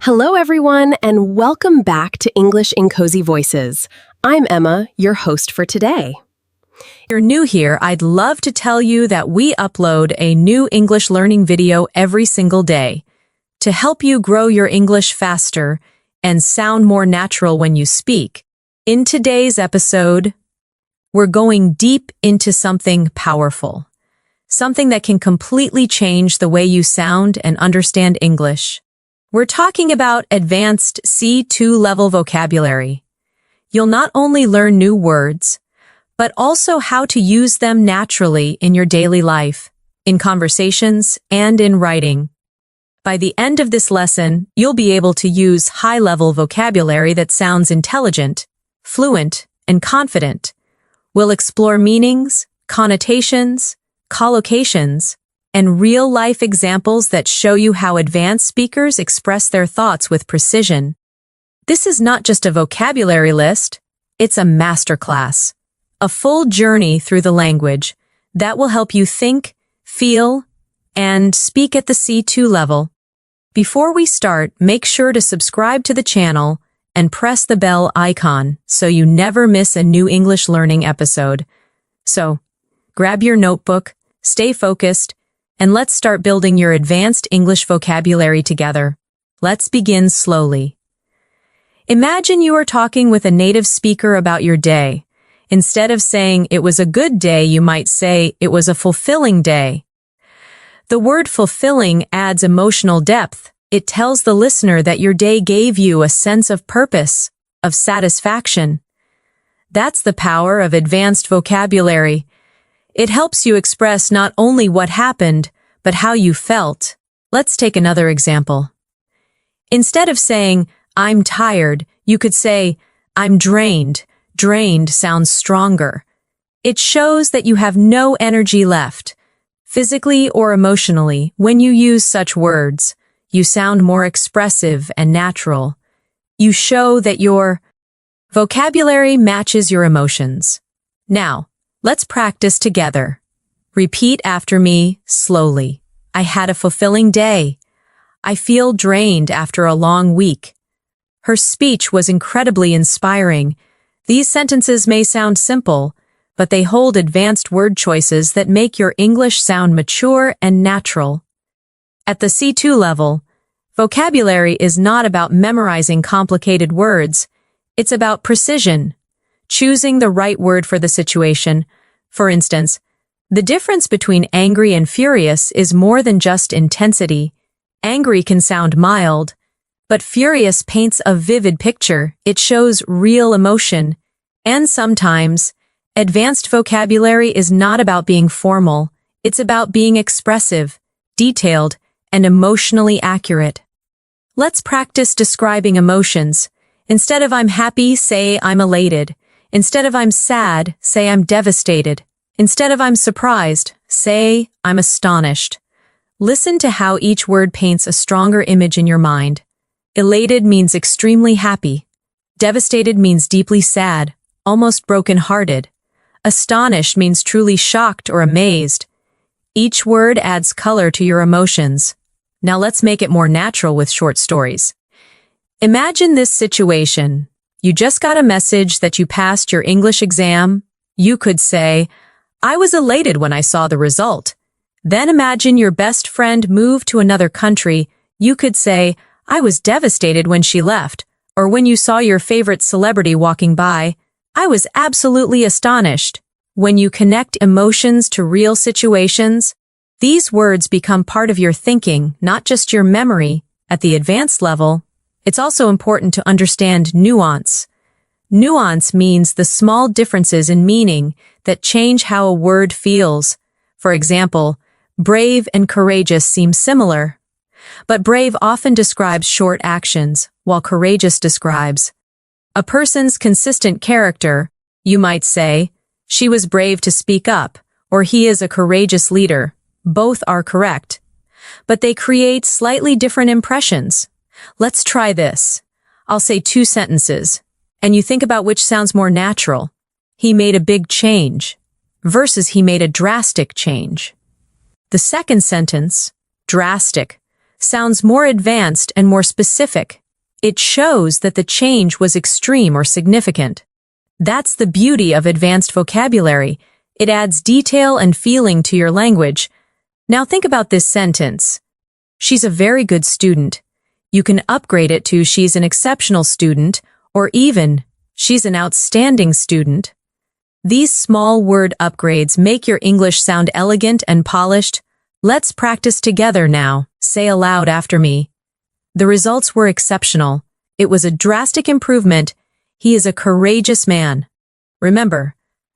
Hello, everyone, and welcome back to English in Cozy Voices. I'm Emma, your host for today. If you're new here, I'd love to tell you that we upload a new English learning video every single day to help you grow your English faster and sound more natural when you speak. In today's episode, we're going deep into something powerful, something that can completely change the way you sound and understand English. We're talking about advanced C2 level vocabulary. You'll not only learn new words, but also how to use them naturally in your daily life, in conversations, and in writing. By the end of this lesson, you'll be able to use high-level vocabulary that sounds intelligent, fluent, and confident. We'll explore meanings, connotations, collocations, and real-life examples that show you how advanced speakers express their thoughts with precision. This is not just a vocabulary list, it's a masterclass, a full journey through the language that will help you think, feel, and speak at the C2 level. Before we start, make sure to subscribe to the channel and press the bell icon so you never miss a new English learning episode. So, grab your notebook, stay focused, and let's start building your advanced English vocabulary together. Let's begin slowly. Imagine you are talking with a native speaker about your day. Instead of saying it was a good day, you might say it was a fulfilling day. The word fulfilling adds emotional depth. It tells the listener that your day gave you a sense of purpose, of satisfaction. That's the power of advanced vocabulary. It helps you express not only what happened, but how you felt. Let's take another example. Instead of saying, I'm tired, you could say, I'm drained. Drained sounds stronger. It shows that you have no energy left. Physically or emotionally, when you use such words, you sound more expressive and natural. You show that your vocabulary matches your emotions. Now, let's practice together. Repeat after me slowly. I had a fulfilling day. I feel drained after a long week. Her speech was incredibly inspiring. These sentences may sound simple, but they hold advanced word choices that make your English sound mature and natural. At the C2 level, vocabulary is not about memorizing complicated words. It's about precision, choosing the right word for the situation. For instance, the difference between angry and furious is more than just intensity. Angry can sound mild, but furious paints a vivid picture. It shows real emotion. And sometimes, advanced vocabulary is not about being formal. It's about being expressive, detailed, and emotionally accurate. Let's practice describing emotions. Instead of I'm happy, say I'm elated. Instead of I'm sad, say I'm devastated. Instead of I'm surprised, say I'm astonished. Listen to how each word paints a stronger image in your mind. Elated means extremely happy. Devastated means deeply sad, almost broken-hearted. Astonished means truly shocked or amazed. Each word adds color to your emotions. Now let's make it more natural with short stories. Imagine this situation. You just got a message that you passed your English exam. You could say, I was elated when I saw the result. Then imagine your best friend moved to another country. You could say, I was devastated when she left. Or when you saw your favorite celebrity walking by, I was absolutely astonished. When you connect emotions to real situations, these words become part of your thinking, not just your memory. At the advanced level, it's also important to understand nuance. Nuance means the small differences in meaning that change how a word feels. For example, brave and courageous seem similar, but brave often describes short actions, while courageous describes a person's consistent character. You might say, she was brave to speak up, or he is a courageous leader. Both are correct, but they create slightly different impressions. Let's try this. I'll say two sentences, and you think about which sounds more natural. He made a big change versus he made a drastic change. The second sentence, drastic, sounds more advanced and more specific. It shows that the change was extreme or significant. That's the beauty of advanced vocabulary. It adds detail and feeling to your language. Now think about this sentence. She's a very good student. You can upgrade it to she's an exceptional student, or even she's an outstanding student. These small word upgrades make your English sound elegant and polished. Let's practice together now. Say aloud after me. The results were exceptional. It was a drastic improvement. He is a courageous man. Remember,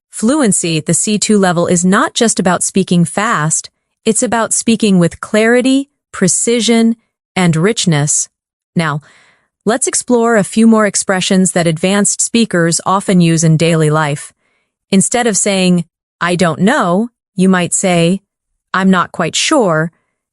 fluency at the C2 level is not just about speaking fast. It's about speaking with clarity, precision, and richness. Now, let's explore a few more expressions that advanced speakers often use in daily life. Instead of saying, I don't know, you might say, I'm not quite sure.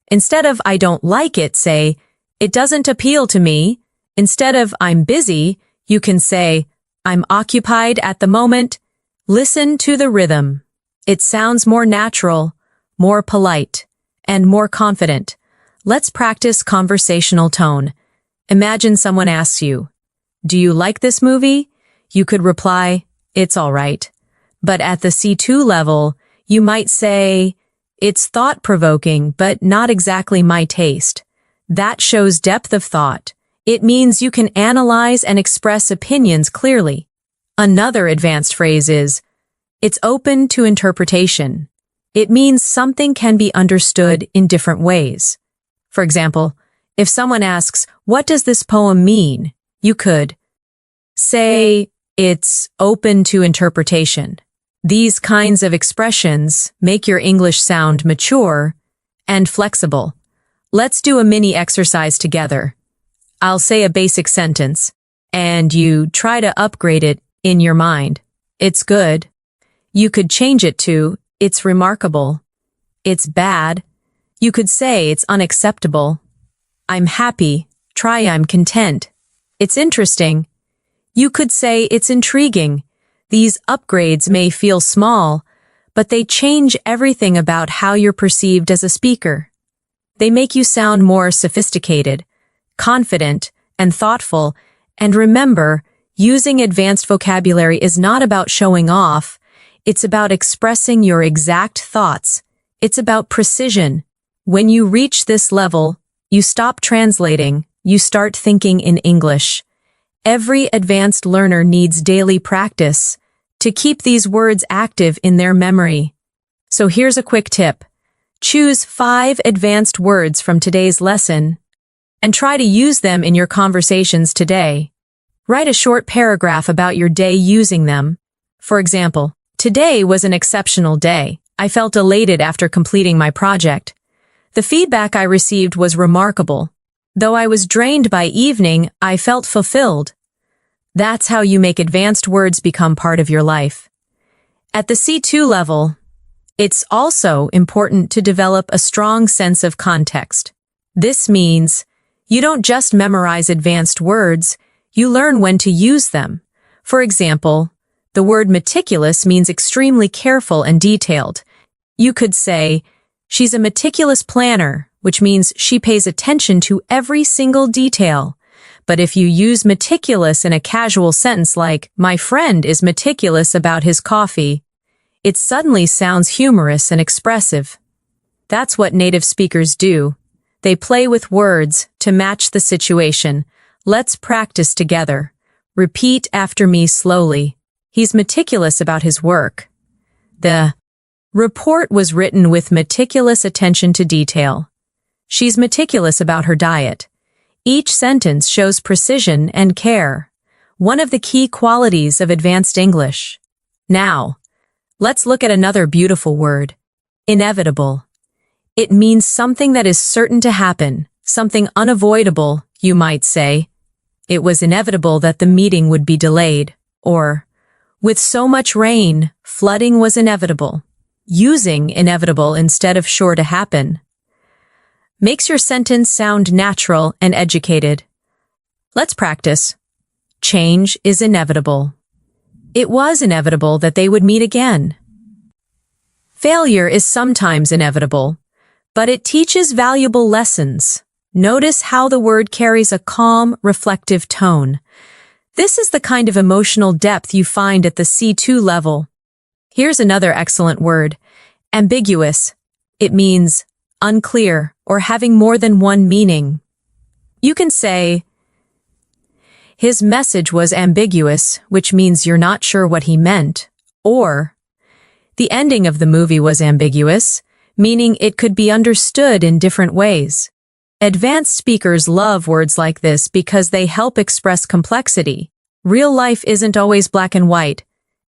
Instead of I don't like it, say, it doesn't appeal to me. Instead of I'm busy, you can say, I'm occupied at the moment. Listen to the rhythm. It sounds more natural, more polite, and more confident. Let's practice conversational tone. Imagine someone asks you, do you like this movie? You could reply, it's all right. But at the C2 level, you might say, it's thought-provoking, but not exactly my taste. That shows depth of thought. It means you can analyze and express opinions clearly. Another advanced phrase is, it's open to interpretation. It means something can be understood in different ways. For example, if someone asks, what does this poem mean? You could say, it's open to interpretation. These kinds of expressions make your English sound mature and flexible. Let's do a mini exercise together. I'll say a basic sentence, and you try to upgrade it in your mind. It's good. You could change it to, it's remarkable. It's bad. You could say it's unacceptable. I'm happy. Try I'm content. It's interesting. You could say it's intriguing. These upgrades may feel small, but they change everything about how you're perceived as a speaker. They make you sound more sophisticated, confident, and thoughtful. And remember, using advanced vocabulary is not about showing off. It's about expressing your exact thoughts. It's about precision. When you reach this level, you stop translating. You start thinking in English. Every advanced learner needs daily practice to keep these words active in their memory. So here's a quick tip. Choose 5 advanced words from today's lesson and try to use them in your conversations today. Write a short paragraph about your day using them. For example, today was an exceptional day. I felt elated after completing my project. The feedback I received was remarkable. Though I was drained by evening, I felt fulfilled. That's how you make advanced words become part of your life. At the C2 level, it's also important to develop a strong sense of context. This means you don't just memorize advanced words, you learn when to use them. For example, the word meticulous means extremely careful and detailed. You could say, she's a meticulous planner, which means she pays attention to every single detail. But if you use meticulous in a casual sentence like, my friend is meticulous about his coffee, it suddenly sounds humorous and expressive. That's what native speakers do. They play with words to match the situation. Let's practice together. Repeat after me slowly. He's meticulous about his work. The report was written with meticulous attention to detail. She's meticulous about her diet. Each sentence shows precision and care, one of the key qualities of advanced English. Now, let's look at another beautiful word, inevitable. It means something that is certain to happen, something unavoidable, you might say. It was inevitable that the meeting would be delayed, or, with so much rain, flooding was inevitable. Using inevitable instead of sure to happen makes your sentence sound natural and educated. Let's practice. Change is inevitable. It was inevitable that they would meet again. Failure is sometimes inevitable, but it teaches valuable lessons. Notice how the word carries a calm, reflective tone. This is the kind of emotional depth you find at the C2 level. Here's another excellent word, ambiguous. It means unclear or having more than one meaning. You can say, his message was ambiguous, which means you're not sure what he meant, or the ending of the movie was ambiguous, meaning it could be understood in different ways. Advanced speakers love words like this because they help express complexity. Real life isn't always black and white,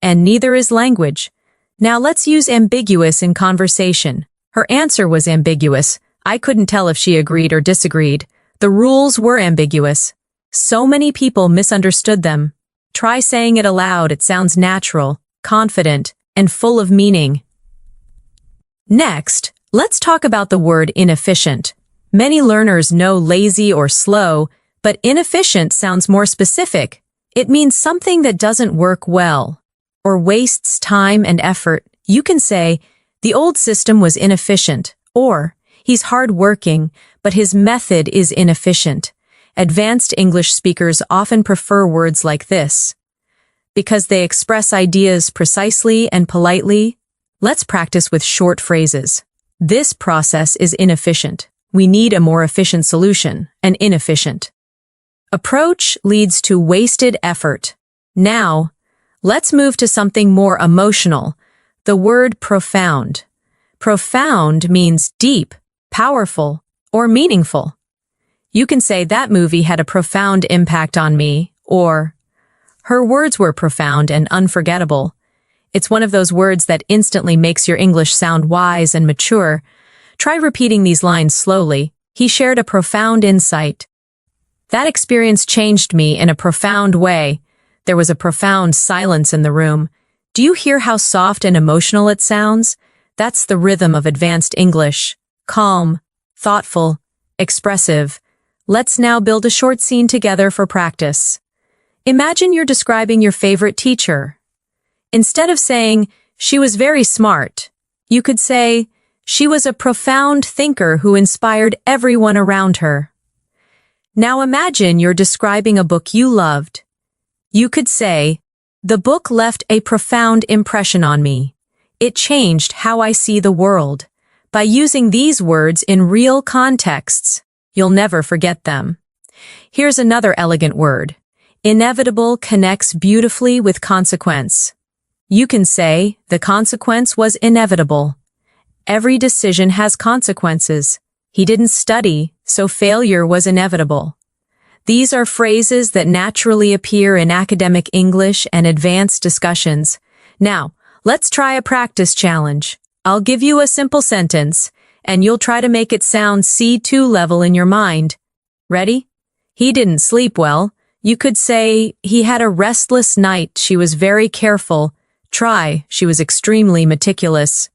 and neither is language. Now let's use ambiguous in conversation. Her answer was ambiguous. I couldn't tell if she agreed or disagreed. The rules were ambiguous. So many people misunderstood them. Try saying it aloud. It sounds natural, confident, and full of meaning. Next, let's talk about the word inefficient. Many learners know lazy or slow, but inefficient sounds more specific. It means something that doesn't work well or wastes time and effort. You can say, the old system was inefficient, or he's hard-working, but his method is inefficient. Advanced English speakers often prefer words like this because they express ideas precisely and politely. Let's practice with short phrases. This process is inefficient. We need a more efficient solution, an inefficient. Approach leads to wasted effort. Now, let's move to something more emotional. The word profound. Profound means deep, powerful, or meaningful. You can say that movie had a profound impact on me, or her words were profound and unforgettable. It's one of those words that instantly makes your English sound wise and mature. Try repeating these lines slowly. He shared a profound insight. That experience changed me in a profound way. There was a profound silence in the room. Do you hear how soft and emotional it sounds? That's the rhythm of advanced English. Calm, thoughtful, expressive. Let's now build a short scene together for practice. Imagine you're describing your favorite teacher. Instead of saying, she was very smart, you could say, she was a profound thinker who inspired everyone around her. Now imagine you're describing a book you loved. You could say, the book left a profound impression on me. It changed how I see the world. By using these words in real contexts, you'll never forget them. Here's another elegant word. Inevitable connects beautifully with consequence. You can say, the consequence was inevitable. Every decision has consequences. He didn't study, so failure was inevitable. These are phrases that naturally appear in academic English and advanced discussions. Now, let's try a practice challenge. I'll give you a simple sentence, and you'll try to make it sound C2 level in your mind. Ready? He didn't sleep well. You could say, he had a restless night. She was very careful. Try, she was extremely meticulous.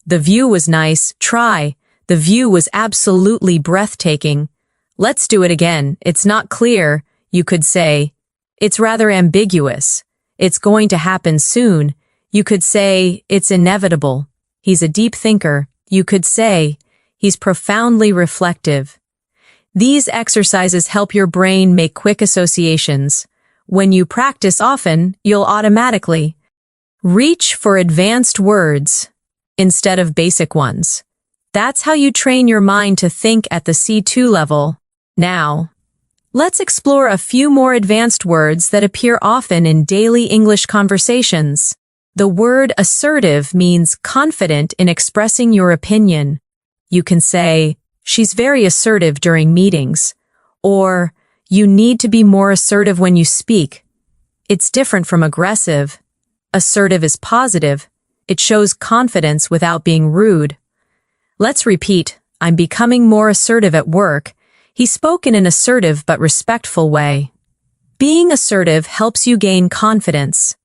The view was nice. Try, the view was absolutely breathtaking. Let's do it again. It's not clear. You could say, it's rather ambiguous. It's going to happen soon. You could say, it's inevitable. He's a deep thinker. You could say, he's profoundly reflective. These exercises help your brain make quick associations. When you practice often, you'll automatically reach for advanced words instead of basic ones. That's how you train your mind to think at the C2 level. Now, let's explore a few more advanced words that appear often in daily English conversations. The word assertive means confident in expressing your opinion. You can say, she's very assertive during meetings, or you need to be more assertive when you speak. It's different from aggressive. Assertive is positive. It shows confidence without being rude. Let's repeat, I'm becoming more assertive at work. He spoke in an assertive but respectful way. Being assertive helps you gain confidence.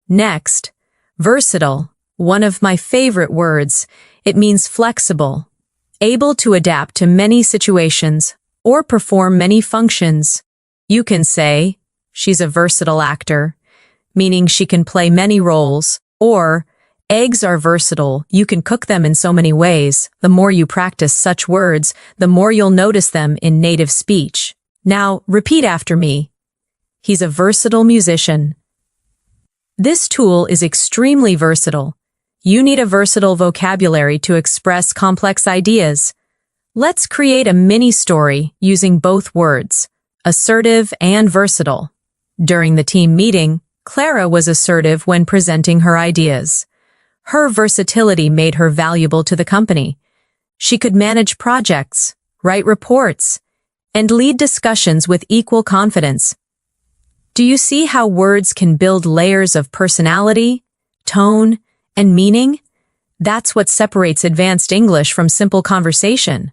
Next, versatile, one of my favorite words. It means flexible, able to adapt to many situations or perform many functions. You can say, she's a versatile actor, meaning she can play many roles, or Eggs are versatile. You can cook them in so many ways. The more you practice such words, the more you'll notice them in native speech. Now, repeat after me. He's a versatile musician. This tool is extremely versatile. You need a versatile vocabulary to express complex ideas. Let's create a mini story using both words, assertive and versatile. During the team meeting, Clara was assertive when presenting her ideas. Her versatility made her valuable to the company. She could manage projects, write reports, and lead discussions with equal confidence. Do you see how words can build layers of personality, tone, and meaning? That's what separates advanced English from simple conversation.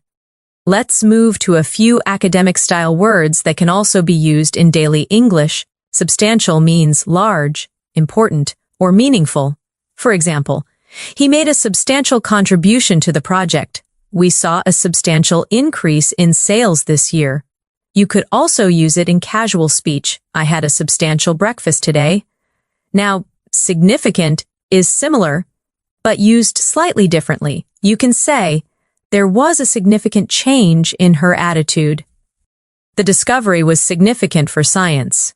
Let's move to a few academic-style words that can also be used in daily English. Substantial means large, important, or meaningful. For example, he made a substantial contribution to the project. We saw a substantial increase in sales this year. You could also use it in casual speech. I had a substantial breakfast today. Now, significant is similar, but used slightly differently. You can say, there was a significant change in her attitude. The discovery was significant for science.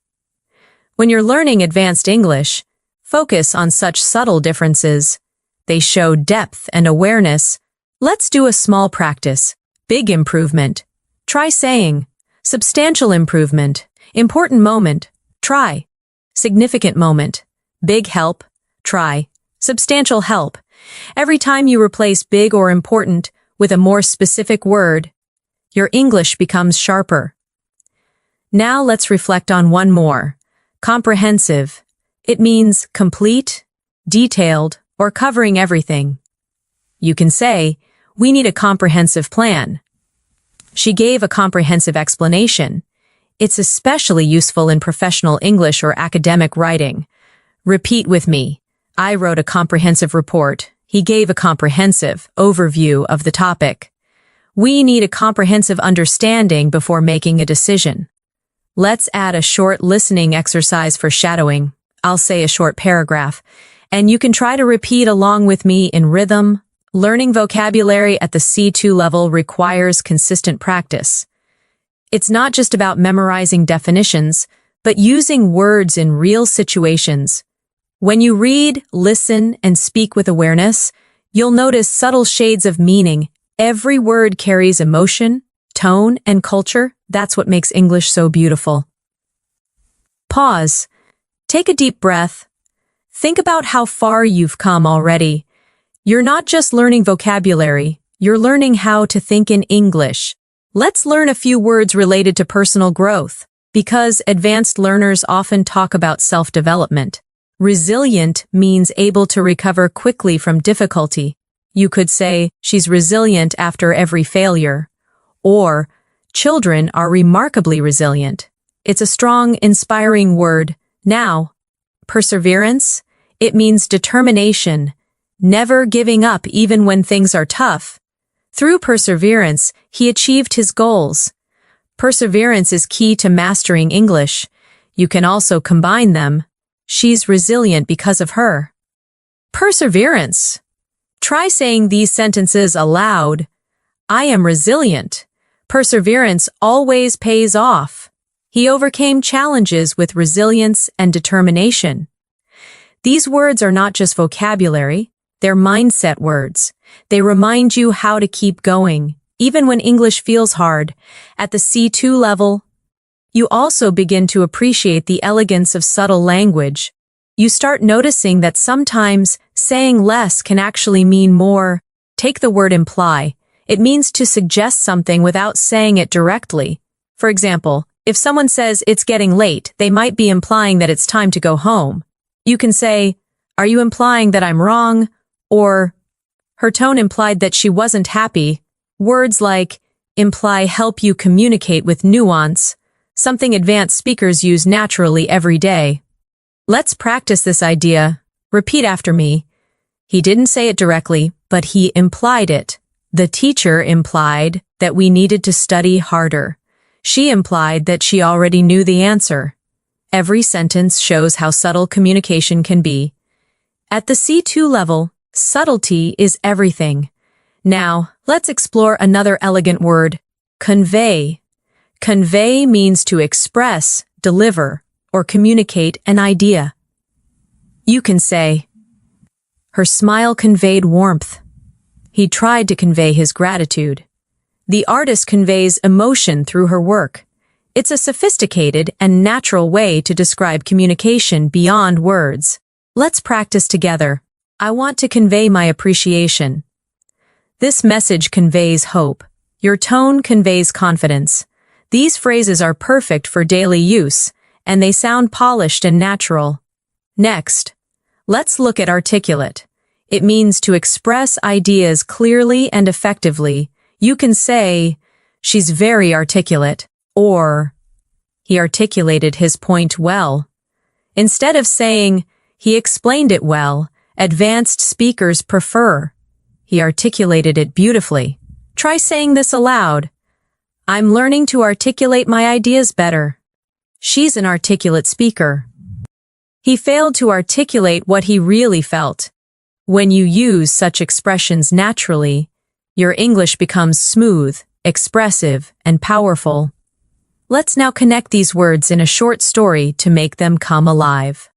When you're learning advanced English, focus on such subtle differences. They show depth and awareness. Let's do a small practice. Big improvement. Try saying, substantial improvement. Important moment. Try. Significant moment. Big help. Try. Substantial help. Every time you replace big or important with a more specific word, your English becomes sharper. Now let's reflect on one more. Comprehensive. It means complete, detailed, or covering everything. You can say, we need a comprehensive plan. She gave a comprehensive explanation. It's especially useful in professional English or academic writing. Repeat with me. I wrote a comprehensive report. He gave a comprehensive overview of the topic. We need a comprehensive understanding before making a decision. Let's add a short listening exercise for shadowing. I'll say a short paragraph, and you can try to repeat along with me in rhythm. Learning vocabulary at the C2 level requires consistent practice. It's not just about memorizing definitions, but using words in real situations. When you read, listen, and speak with awareness, you'll notice subtle shades of meaning. Every word carries emotion, tone, and culture. That's what makes English so beautiful. Pause. Take a deep breath. Think about how far you've come already. You're not just learning vocabulary, you're learning how to think in English. Let's learn a few words related to personal growth, because advanced learners often talk about self-development. Resilient means able to recover quickly from difficulty. You could say, she's resilient after every failure. Or, children are remarkably resilient. It's a strong, inspiring word. Now, perseverance, it means determination, never giving up even when things are tough. Through perseverance, he achieved his goals. Perseverance is key to mastering English. You can also combine them. She's resilient because of her. Perseverance. Try saying these sentences aloud. I am resilient. Perseverance always pays off. He overcame challenges with resilience and determination. These words are not just vocabulary, they're mindset words. They remind you how to keep going, even when English feels hard. At the C2 level, you also begin to appreciate the elegance of subtle language. You start noticing that sometimes saying less can actually mean more. Take the word imply. It means to suggest something without saying it directly. For example, if someone says it's getting late, they might be implying that it's time to go home. You can say, are you implying that I'm wrong? Or, her tone implied that she wasn't happy. Words like imply help you communicate with nuance, something advanced speakers use naturally every day. Let's practice this idea. Repeat after me. He didn't say it directly, but he implied it. The teacher implied that we needed to study harder. She implied that she already knew the answer. Every sentence shows how subtle communication can be. At the C2 level, subtlety is everything. Now, let's explore another elegant word, convey. Convey means to express, deliver, or communicate an idea. You can say, her smile conveyed warmth. He tried to convey his gratitude. The artist conveys emotion through her work. It's a sophisticated and natural way to describe communication beyond words. Let's practice together. I want to convey my appreciation. This message conveys hope. Your tone conveys confidence. These phrases are perfect for daily use, and they sound polished and natural. Next, let's look at articulate. It means to express ideas clearly and effectively. You can say, she's very articulate, or he articulated his point well. Instead of saying, he explained it well, advanced speakers prefer, he articulated it beautifully. Try saying this aloud. I'm learning to articulate my ideas better. She's an articulate speaker. He failed to articulate what he really felt. When you use such expressions naturally, your English becomes smooth, expressive, and powerful. Let's now connect these words in a short story to make them come alive.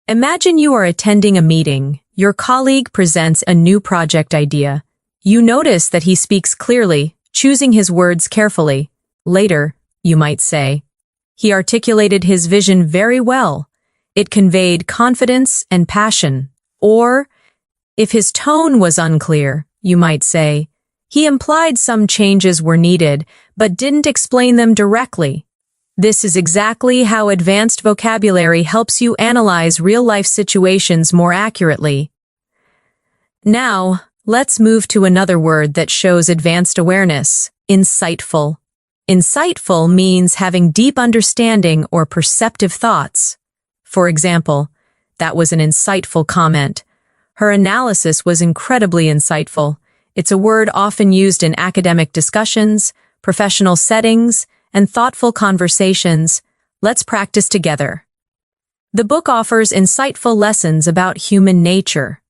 Imagine you are attending a meeting. Your colleague presents a new project idea. You notice that he speaks clearly, choosing his words carefully. Later, you might say, he articulated his vision very well. It conveyed confidence and passion. Or, if his tone was unclear, you might say, he implied some changes were needed, but didn't explain them directly. This is exactly how advanced vocabulary helps you analyze real-life situations more accurately. Now, let's move to another word that shows advanced awareness, insightful. Insightful means having deep understanding or perceptive thoughts. For example, that was an insightful comment. Her analysis was incredibly insightful. It's a word often used in academic discussions, professional settings, and thoughtful conversations. Let's practice together. The book offers insightful lessons about human nature.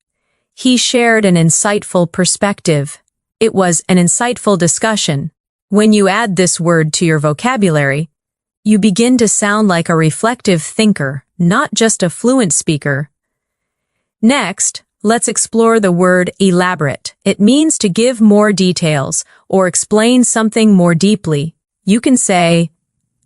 He shared an insightful perspective. It was an insightful discussion. When you add this word to your vocabulary, you begin to sound like a reflective thinker, not just a fluent speaker. Next, let's explore the word elaborate. It means to give more details or explain something more deeply. You can say,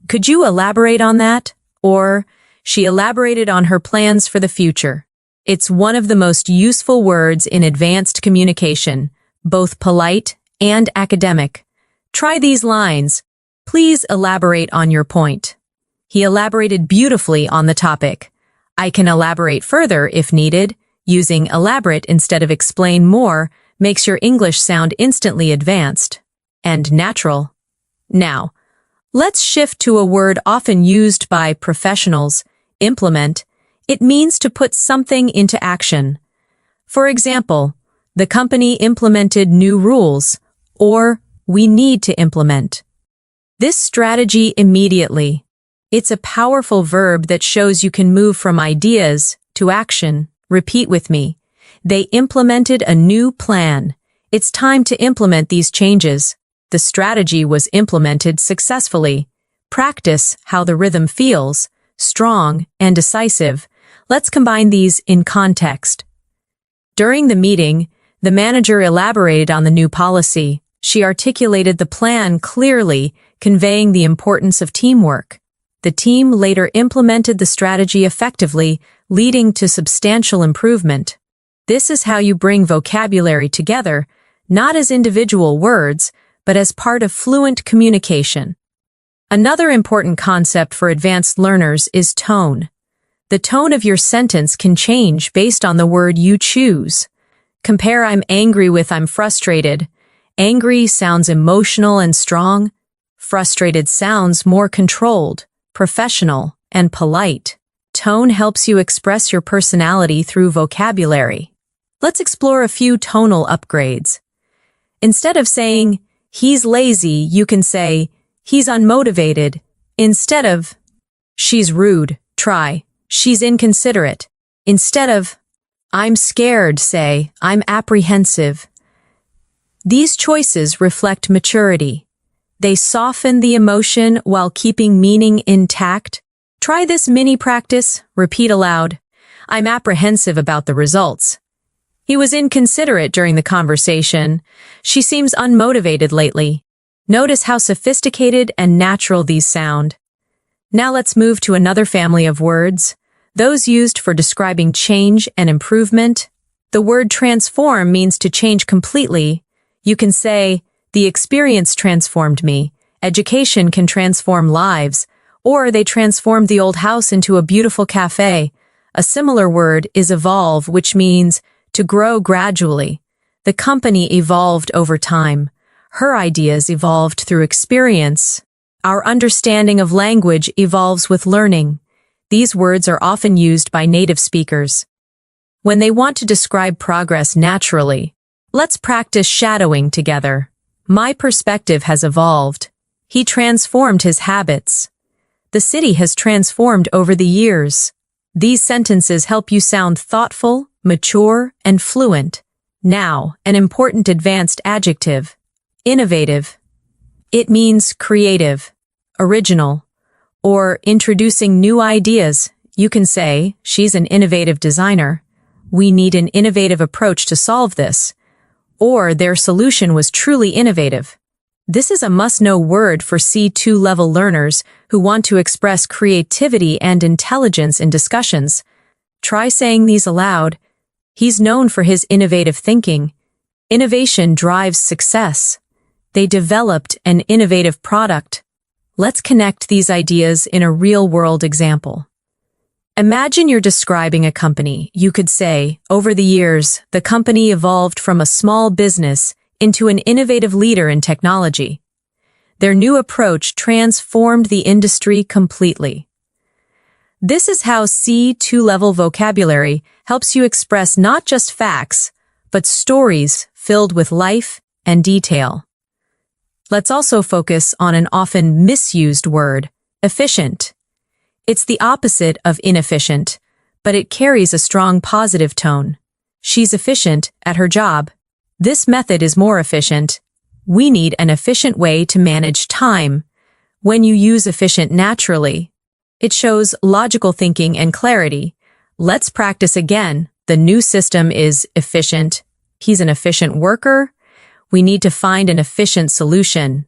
could you elaborate on that? Or, she elaborated on her plans for the future. It's one of the most useful words in advanced communication, both polite and academic. Try these lines. Please elaborate on your point. He elaborated beautifully on the topic. I can elaborate further if needed. Using elaborate instead of explain more makes your English sound instantly advanced and natural. Now, let's shift to a word often used by professionals, implement. It means to put something into action. For example, the company implemented new rules, or we need to implement this strategy immediately. It's a powerful verb that shows you can move from ideas to action. Repeat with me. They implemented a new plan. It's time to implement these changes. The strategy was implemented successfully. Practice how the rhythm feels, strong and decisive. Let's combine these in context. During the meeting, the manager elaborated on the new policy. She articulated the plan clearly, conveying the importance of teamwork. The team later implemented the strategy effectively, leading to substantial improvement. This is how you bring vocabulary together, not as individual words, but as part of fluent communication. Another important concept for advanced learners is tone. The tone of your sentence can change based on the word you choose. Compare I'm angry with I'm frustrated. Angry sounds emotional and strong. Frustrated sounds more controlled, professional, and polite. Tone helps you express your personality through vocabulary. Let's explore a few tonal upgrades. Instead of saying, he's lazy, you can say, he's unmotivated. Instead of, she's rude, try, she's inconsiderate. Instead of, I'm scared, say, I'm apprehensive. These choices reflect maturity. They soften the emotion while keeping meaning intact. Try this mini practice. Repeat aloud. I'm apprehensive about the results. He was inconsiderate during the conversation. She seems unmotivated lately. Notice how sophisticated and natural these sound. Now let's move to another family of words, those used for describing change and improvement. The word transform means to change completely. You can say, the experience transformed me. Education can transform lives, or they transformed the old house into a beautiful cafe. A similar word is evolve, which means to grow gradually. The company evolved over time. Her ideas evolved through experience. Our understanding of language evolves with learning. These words are often used by native speakers. When they want to describe progress naturally, let's practice shadowing together. My perspective has evolved. He transformed his habits. The city has transformed over the years. These sentences help you sound thoughtful, mature, and fluent. Now, an important advanced adjective. Innovative. It means creative, original, or introducing new ideas. You can say, she's an innovative designer. We need an innovative approach to solve this. Or their solution was truly innovative. This is a must-know word for C2 level learners who want to express creativity and intelligence in discussions. Try saying these aloud. He's known for his innovative thinking. Innovation drives success. They developed an innovative product. Let's connect these ideas in a real-world example. Imagine you're describing a company. You could say, over the years, the company evolved from a small business into an innovative leader in technology. Their new approach transformed the industry completely. This is how C2 level vocabulary helps you express not just facts, but stories filled with life and detail. Let's also focus on an often misused word, efficient. It's the opposite of inefficient, but it carries a strong positive tone. She's efficient at her job. This method is more efficient. We need an efficient way to manage time. When you use efficient naturally, it shows logical thinking and clarity. Let's practice again. The new system is efficient. He's an efficient worker. We need to find an efficient solution.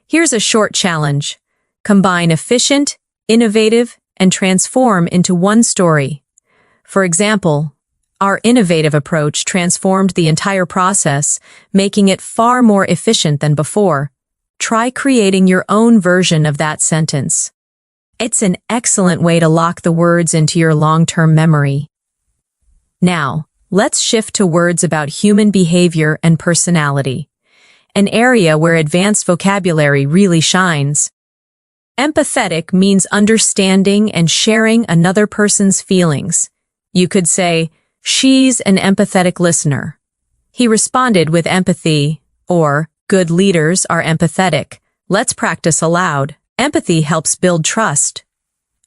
Here's a short challenge. Combine efficient, innovative, and transform into one story. For example, our innovative approach transformed the entire process, making it far more efficient than before. Try creating your own version of that sentence. It's an excellent way to lock the words into your long-term memory. Now, let's shift to words about human behavior and personality, an area where advanced vocabulary really shines. Empathetic means understanding and sharing another person's feelings. You could say, she's an empathetic listener. He responded with empathy, or good leaders are empathetic. Let's practice aloud. Empathy helps build trust.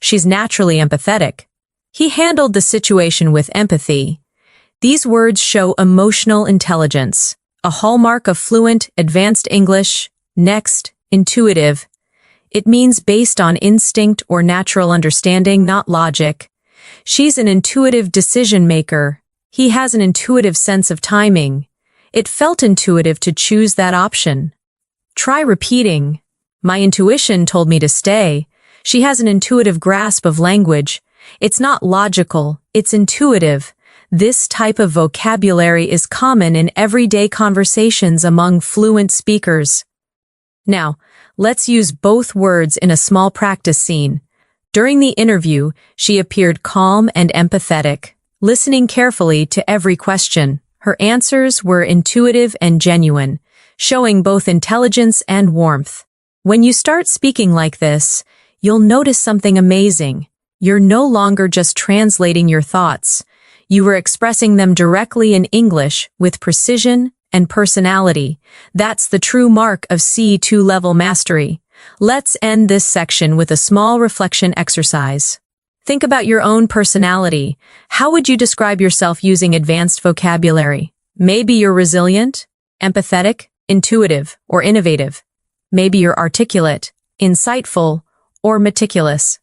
She's naturally empathetic. He handled the situation with empathy. These words show emotional intelligence, a hallmark of fluent, advanced English. Next, intuitive. It means based on instinct or natural understanding, not logic. She's an intuitive decision maker. He has an intuitive sense of timing. It felt intuitive to choose that option. Try repeating. My intuition told me to stay. She has an intuitive grasp of language. It's not logical, it's intuitive. This type of vocabulary is common in everyday conversations among fluent speakers. Now, let's use both words in a small practice scene. During the interview, she appeared calm and empathetic, listening carefully to every question. Her answers were intuitive and genuine, showing both intelligence and warmth. When you start speaking like this, you'll notice something amazing. You're no longer just translating your thoughts. You are expressing them directly in English with precision and personality. That's the true mark of C2 level mastery. Let's end this section with a small reflection exercise. Think about your own personality. How would you describe yourself using advanced vocabulary? Maybe you're resilient, empathetic, intuitive, or innovative. Maybe you're articulate, insightful, or meticulous.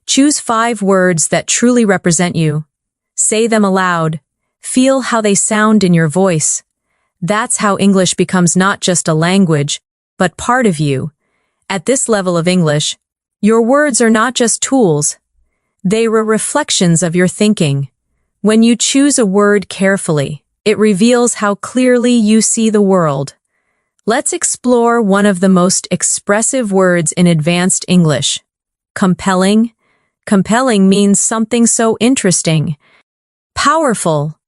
Choose 5 words that truly represent you. Say them aloud. Feel how they sound in your voice. That's how English becomes not just a language, but part of you. At this level of English, your words are not just tools. They are reflections of your thinking. When you choose a word carefully, it reveals how clearly you see the world. Let's explore one of the most expressive words in advanced English. Compelling. Compelling means something so interesting, powerful,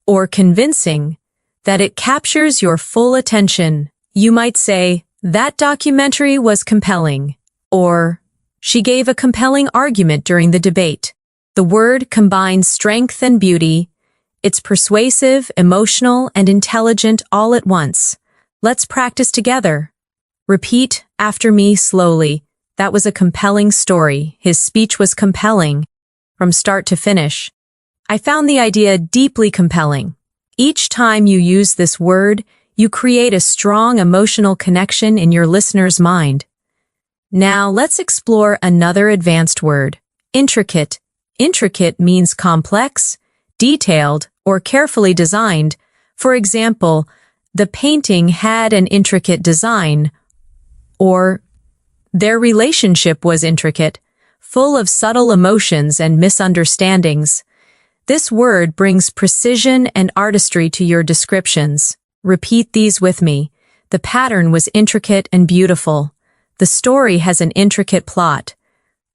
or convincing that it captures your full attention. You might say, "That documentary was compelling," or "She gave a compelling argument during the debate." The word combines strength and beauty. It's persuasive, emotional, and intelligent all at once. Let's practice together. Repeat after me slowly. That was a compelling story. His speech was compelling, from start to finish. I found the idea deeply compelling. Each time you use this word, you create a strong emotional connection in your listener's mind. Now let's explore another advanced word. Intricate. Intricate means complex, detailed, or carefully designed. For example, the painting had an intricate design, or their relationship was intricate, full of subtle emotions and misunderstandings. This word brings precision and artistry to your descriptions. Repeat these with me. The pattern was intricate and beautiful. The story has an intricate plot.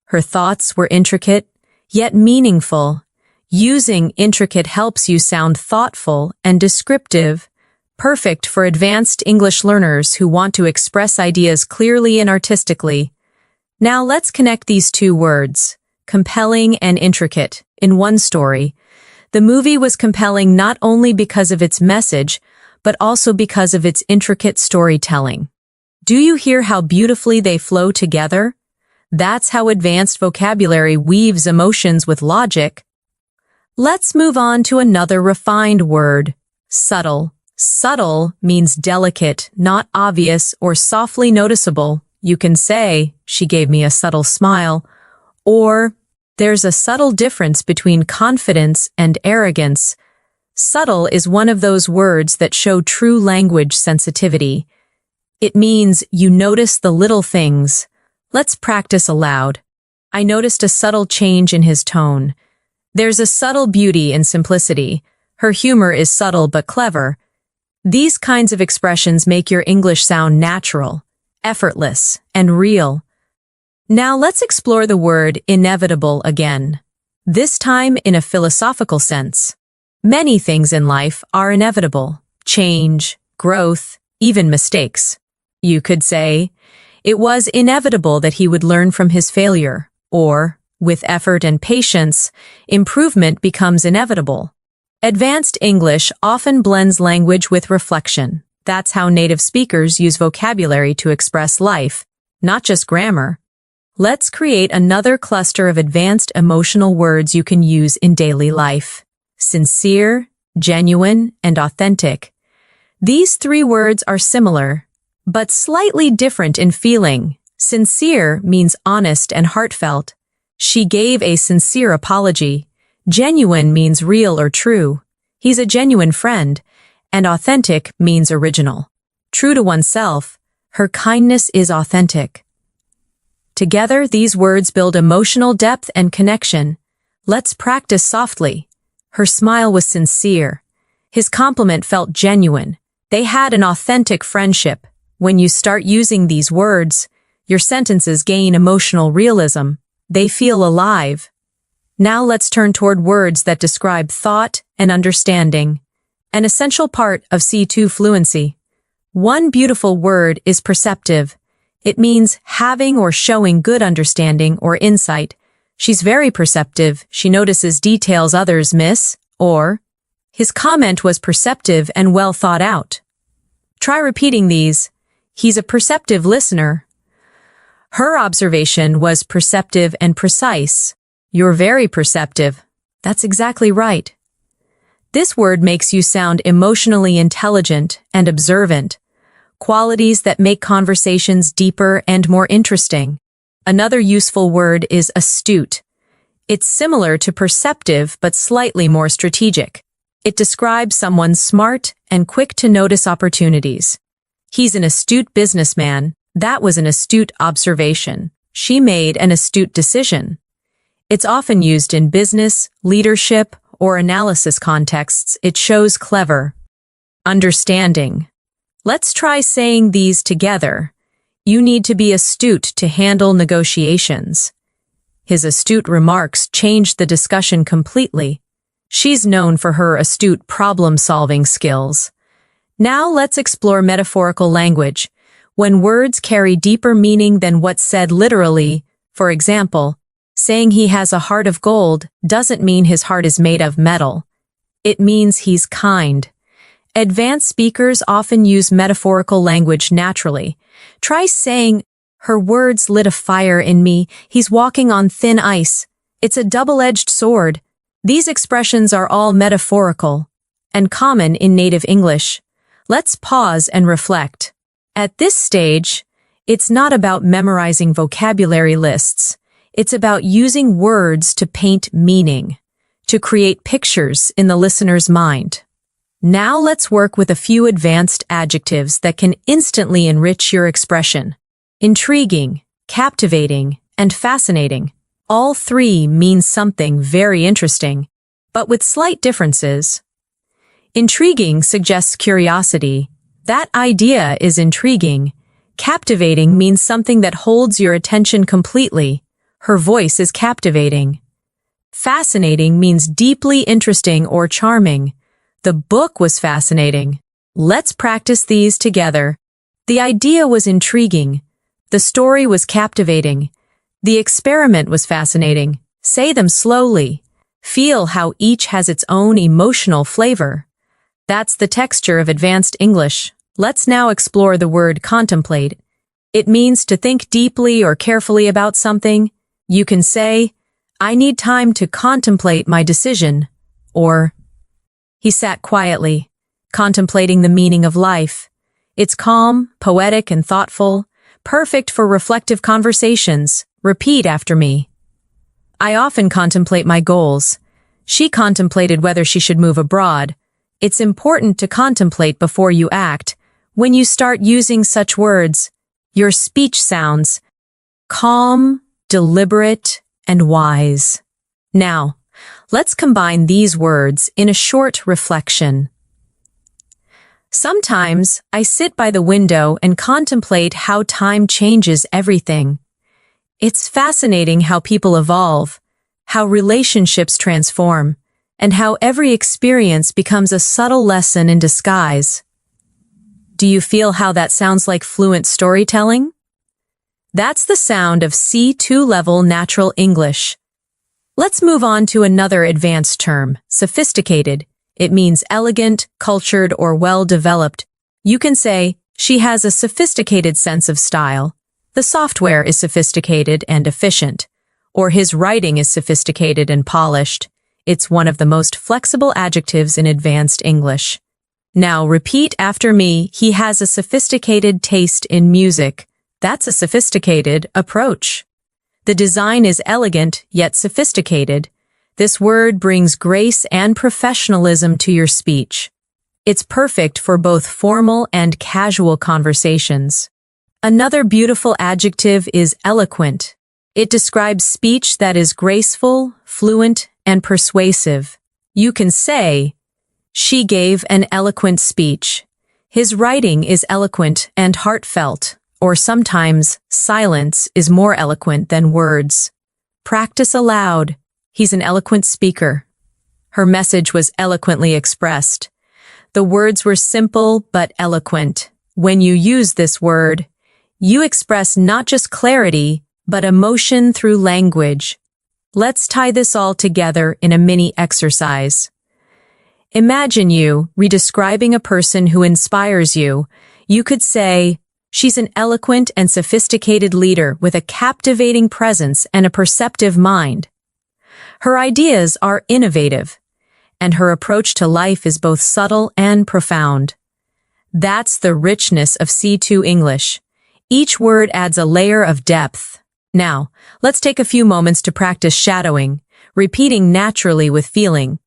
Her thoughts were intricate, yet meaningful. Using intricate helps you sound thoughtful and descriptive, perfect for advanced English learners who want to express ideas clearly and artistically. Now let's connect these 2 words, compelling and intricate, in one story. The movie was compelling not only because of its message, but also because of its intricate storytelling. Do you hear how beautifully they flow together? That's how advanced vocabulary weaves emotions with logic. Let's move on to another refined word, subtle. Subtle means delicate, not obvious, or softly noticeable. You can say, "She gave me a subtle smile," or "There's a subtle difference between confidence and arrogance." Subtle is one of those words that show true language sensitivity. It means you notice the little things. Let's practice aloud. I noticed a subtle change in his tone. There's a subtle beauty in simplicity. Her humor is subtle but clever. These kinds of expressions make your English sound natural, effortless, and real. Now let's explore the word inevitable again. This time in a philosophical sense. Many things in life are inevitable. Change, growth, even mistakes. You could say, "It was inevitable that he would learn from his failure," or, "With effort and patience, improvement becomes inevitable." Advanced English often blends language with reflection. That's how native speakers use vocabulary to express life, not just grammar. Let's create another cluster of advanced emotional words you can use in daily life. Sincere, genuine, and authentic. These 3 words are similar, but slightly different in feeling. Sincere means honest and heartfelt. She gave a sincere apology. Genuine means real or true. He's a genuine friend. And authentic means original. True to oneself, her kindness is authentic. Together, these words build emotional depth and connection. Let's practice softly. Her smile was sincere. His compliment felt genuine. They had an authentic friendship. When you start using these words, your sentences gain emotional realism. They feel alive. Now let's turn toward words that describe thought and understanding, an essential part of C2 fluency. One beautiful word is perceptive. It means having or showing good understanding or insight. She's very perceptive. She notices details others miss, or his comment was perceptive and well thought out. Try repeating these. He's a perceptive listener. Her observation was perceptive and precise. You're very perceptive. That's exactly right. This word makes you sound emotionally intelligent and observant, qualities that make conversations deeper and more interesting. Another useful word is astute. It's similar to perceptive but slightly more strategic. It describes someone smart and quick to notice opportunities. He's an astute businessman. That was an astute observation. She made an astute decision. It's often used in business, leadership, or analysis contexts. It shows clever. Understanding. Let's try saying these together. You need to be astute to handle negotiations. His astute remarks changed the discussion completely. She's known for her astute problem-solving skills. Now let's explore metaphorical language. When words carry deeper meaning than what's said literally, for example, saying he has a heart of gold doesn't mean his heart is made of metal. It means he's kind. Advanced speakers often use metaphorical language naturally. Try saying, her words lit a fire in me. He's walking on thin ice. It's a double-edged sword. These expressions are all metaphorical and common in native English. Let's pause and reflect. At this stage, it's not about memorizing vocabulary lists. It's about using words to paint meaning, to create pictures in the listener's mind. Now let's work with a few advanced adjectives that can instantly enrich your expression. Intriguing, captivating, and fascinating. All three mean something very interesting, but with slight differences. Intriguing suggests curiosity. That idea is intriguing. Captivating means something that holds your attention completely. Her voice is captivating. Fascinating means deeply interesting or charming. The book was fascinating. Let's practice these together. The idea was intriguing. The story was captivating. The experiment was fascinating. Say them slowly. Feel how each has its own emotional flavor. That's the texture of advanced English. Let's now explore the word contemplate. It means to think deeply or carefully about something. You can say, I need time to contemplate my decision, or he sat quietly, contemplating the meaning of life. It's calm, poetic, and thoughtful, perfect for reflective conversations. Repeat after me. I often contemplate my goals. She contemplated whether she should move abroad. It's important to contemplate before you act. When you start using such words, your speech sounds calm, deliberate, and wise. Now, let's combine these words in a short reflection. Sometimes I sit by the window and contemplate how time changes everything. It's fascinating how people evolve, how relationships transform, and how every experience becomes a subtle lesson in disguise. Do you feel how that sounds like fluent storytelling? That's the sound of C2 level natural English. Let's move on to another advanced term, sophisticated. It means elegant, cultured, or well-developed. You can say, she has a sophisticated sense of style. The software is sophisticated and efficient. Or his writing is sophisticated and polished. It's one of the most flexible adjectives in advanced English. Now repeat after me, he has a sophisticated taste in music. That's a sophisticated approach. The design is elegant, yet sophisticated. This word brings grace and professionalism to your speech. It's perfect for both formal and casual conversations. Another beautiful adjective is eloquent. It describes speech that is graceful, fluent, and persuasive. You can say, she gave an eloquent speech. His writing is eloquent and heartfelt, or sometimes silence is more eloquent than words. Practice aloud. He's an eloquent speaker. Her message was eloquently expressed. The words were simple but eloquent. When you use this word, you express not just clarity, but emotion through language. Let's tie this all together in a mini exercise. Imagine you redescribing a person who inspires you. You could say, she's an eloquent and sophisticated leader with a captivating presence and a perceptive mind. Her ideas are innovative, and her approach to life is both subtle and profound. That's the richness of C2 English. Each word adds a layer of depth. Now, let's take a few moments to practice shadowing, repeating naturally with feeling.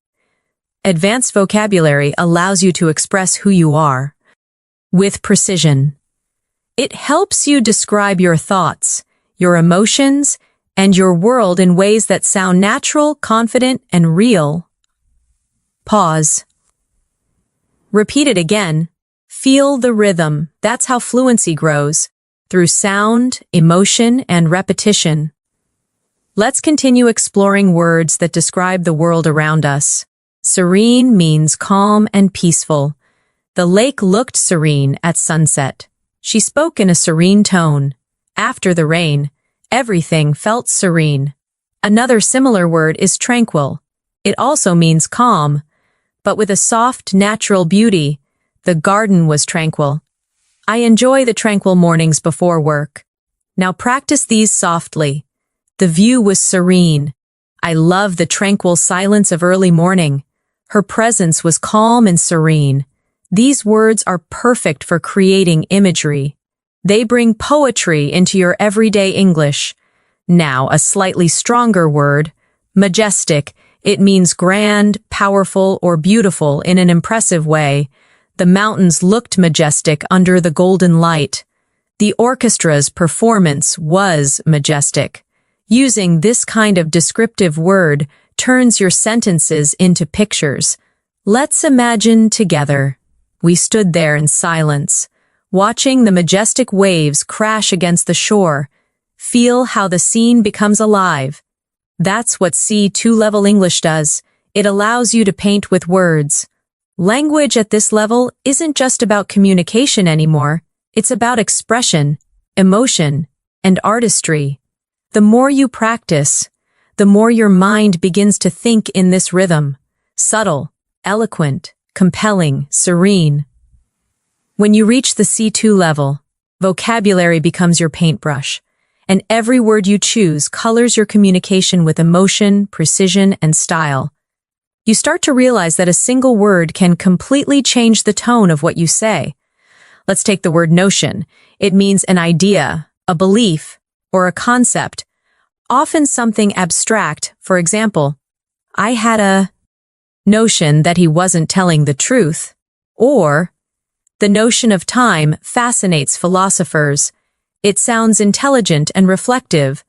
Advanced vocabulary allows you to express who you are with precision. It helps you describe your thoughts, your emotions, and your world in ways that sound natural, confident, and real. Pause. Repeat it again. Feel the rhythm. That's how fluency grows, through sound, emotion, and repetition. Let's continue exploring words that describe the world around us. Serene means calm and peaceful. The lake looked serene at sunset. She spoke in a serene tone. After the rain, everything felt serene. Another similar word is tranquil. It also means calm, but with a soft, natural beauty. The garden was tranquil. I enjoy the tranquil mornings before work. Now practice these softly. The view was serene. I love the tranquil silence of early morning. Her presence was calm and serene. These words are perfect for creating imagery. They bring poetry into your everyday English. Now, a slightly stronger word, majestic. It means grand, powerful, or beautiful in an impressive way. The mountains looked majestic under the golden light. The orchestra's performance was majestic. Using this kind of descriptive word turns your sentences into pictures. Let's imagine together. We stood there in silence, watching the majestic waves crash against the shore. Feel how the scene becomes alive. That's what C2 level English does. It allows you to paint with words. Language at this level isn't just about communication anymore. It's about expression, emotion, and artistry. The more you practice, the more your mind begins to think in this rhythm. Subtle, eloquent, compelling, serene. When you reach the C2 level, vocabulary becomes your paintbrush, and every word you choose colors your communication with emotion, precision, and style. You start to realize that a single word can completely change the tone of what you say. Let's take the word notion. It means an idea, a belief, or a concept, often something abstract. For example, I had a notion that he wasn't telling the truth, or the notion of time fascinates philosophers. It sounds intelligent and reflective,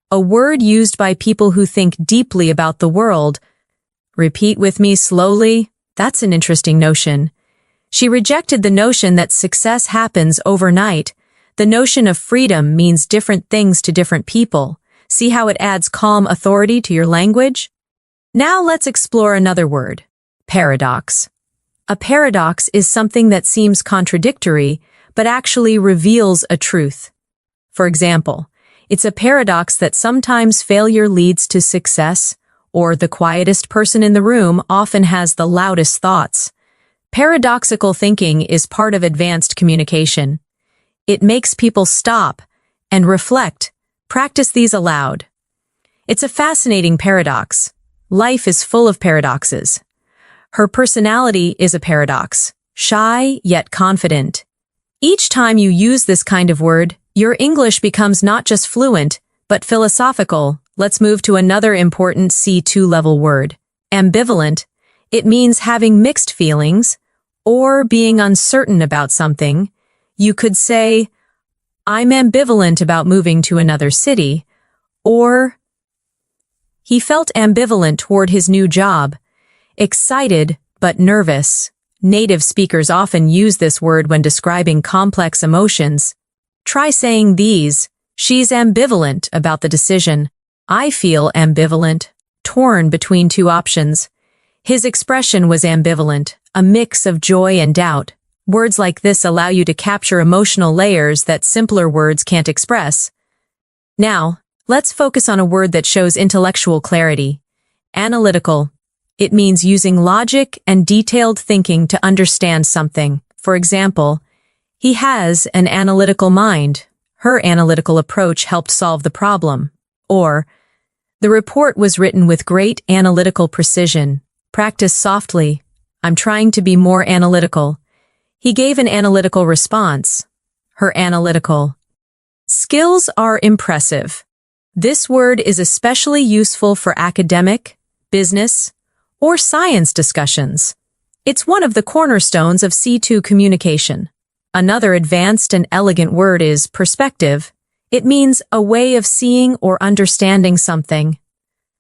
a word used by people who think deeply about the world. Repeat with me slowly. That's an interesting notion. She rejected the notion that success happens overnight. The notion of freedom means different things to different people. See how it adds calm authority to your language? Now let's explore another word, paradox. A paradox is something that seems contradictory, but actually reveals a truth. For example, it's a paradox that sometimes failure leads to success, or the quietest person in the room often has the loudest thoughts. Paradoxical thinking is part of advanced communication. It makes people stop and reflect. Practice these aloud. It's a fascinating paradox. Life is full of paradoxes. Her personality is a paradox, shy yet confident. Each time you use this kind of word, your English becomes not just fluent, but philosophical. Let's move to another important C2 level word, ambivalent. It means having mixed feelings or being uncertain about something. You could say, I'm ambivalent about moving to another city, or he felt ambivalent toward his new job, excited but nervous. Native speakers often use this word when describing complex emotions. Try saying these. She's ambivalent about the decision. I feel ambivalent, torn between two options. His expression was ambivalent, a mix of joy and doubt. Words like this allow you to capture emotional layers that simpler words can't express. Now, let's focus on a word that shows intellectual clarity. Analytical. It means using logic and detailed thinking to understand something. For example, he has an analytical mind. Her analytical approach helped solve the problem. Or, The report was written with great analytical precision. Practice softly. I'm trying to be more analytical. He gave an analytical response. Her analytical skills are impressive. This word is especially useful for academic, business, or science discussions. It's one of the cornerstones of C2 communication. Another advanced and elegant word is perspective. It means a way of seeing or understanding something.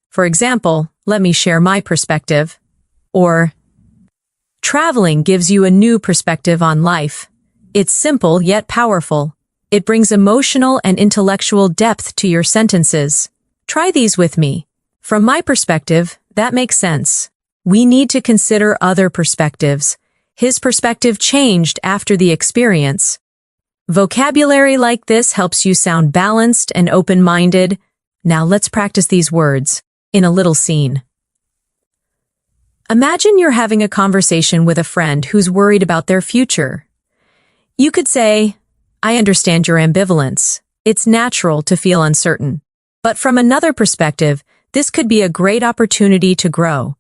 For example, let me share my perspective. Or, traveling gives you a new perspective on life. It's simple yet powerful. It brings emotional and intellectual depth to your sentences. Try these with me. From my perspective, that makes sense. We need to consider other perspectives. His perspective changed after the experience. Vocabulary like this helps you sound balanced and open-minded. Now let's practice these words in a little scene. Imagine you're having a conversation with a friend who's worried about their future. You could say, I understand your ambivalence. It's natural to feel uncertain. But from another perspective, this could be a great opportunity to grow.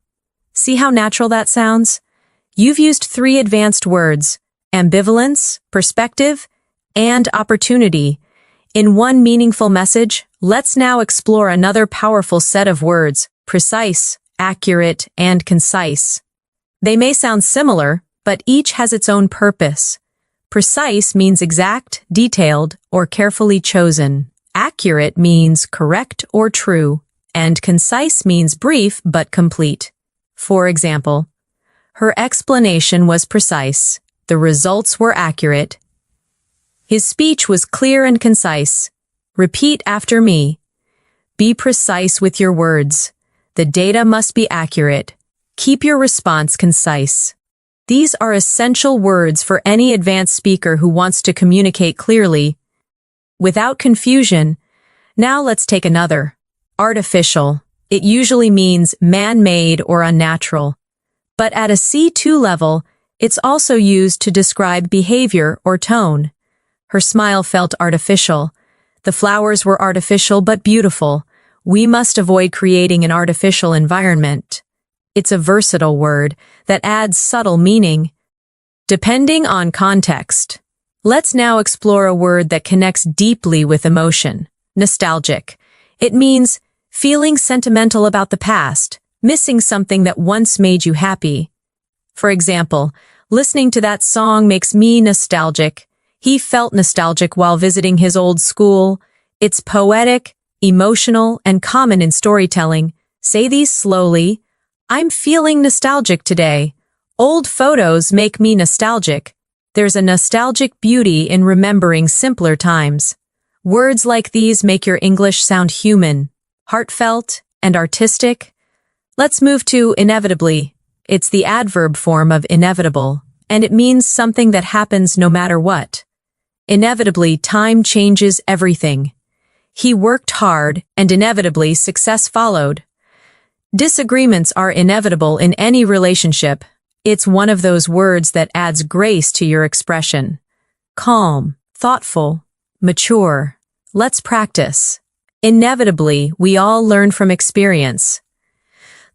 See how natural that sounds? You've used 3 advanced words, ambivalence, perspective, and opportunity. In one meaningful message, let's now explore another powerful set of words, precise, accurate, and concise. They may sound similar, but each has its own purpose. Precise means exact, detailed, or carefully chosen. Accurate means correct or true, and concise means brief but complete. For example, her explanation was precise. The results were accurate. His speech was clear and concise. Repeat after me. Be precise with your words. The data must be accurate. Keep your response concise. These are essential words for any advanced speaker who wants to communicate clearly, without confusion. Now let's take another. Artificial. It usually means man-made or unnatural. But at a C2 level, it's also used to describe behavior or tone. Her smile felt artificial. The flowers were artificial but beautiful. We must avoid creating an artificial environment. It's a versatile word that adds subtle meaning, depending on context. Let's now explore a word that connects deeply with emotion. Nostalgic. It means feeling sentimental about the past, missing something that once made you happy. For example, listening to that song makes me nostalgic. He felt nostalgic while visiting his old school. It's poetic, emotional, and common in storytelling. Say these slowly. I'm feeling nostalgic today. Old photos make me nostalgic. There's a nostalgic beauty in remembering simpler times. Words like these make your English sound human, heartfelt, and artistic. Let's move to inevitably. It's the adverb form of inevitable, and it means something that happens no matter what. Inevitably, time changes everything. He worked hard, and inevitably, success followed. Disagreements are inevitable in any relationship. It's one of those words that adds grace to your expression. Calm, thoughtful, mature. Let's practice. Inevitably, we all learn from experience.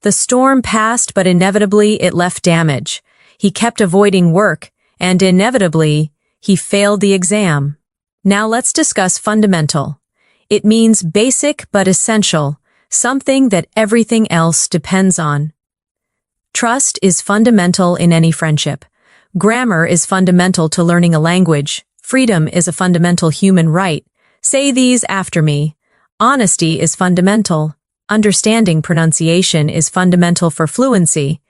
The storm passed, but inevitably it left damage. He kept avoiding work, and inevitably, he failed the exam. Now let's discuss fundamental. It means basic but essential, something that everything else depends on. Trust is fundamental in any friendship. Grammar is fundamental to learning a language. Freedom is a fundamental human right. Say these after me. Honesty is fundamental. Understanding pronunciation is fundamental for fluency.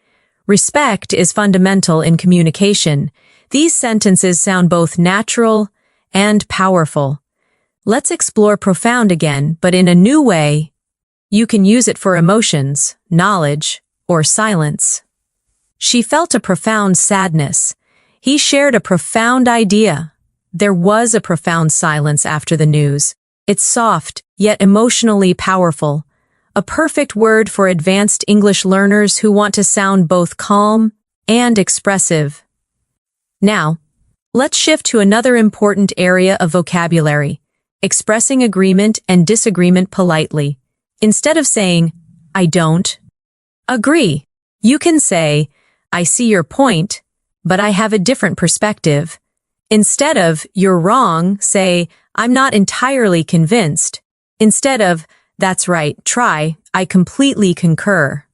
Respect is fundamental in communication. These sentences sound both natural and powerful. Let's explore profound again, but in a new way. You can use it for emotions, knowledge, or silence. She felt a profound sadness. He shared a profound idea. There was a profound silence after the news. It's soft, yet emotionally powerful. A perfect word for advanced English learners who want to sound both calm and expressive. Now, let's shift to another important area of vocabulary, expressing agreement and disagreement politely. Instead of saying, I don't agree, you can say, I see your point, but I have a different perspective. Instead of, you're wrong, say, I'm not entirely convinced. Instead of, that's right, try, I completely concur.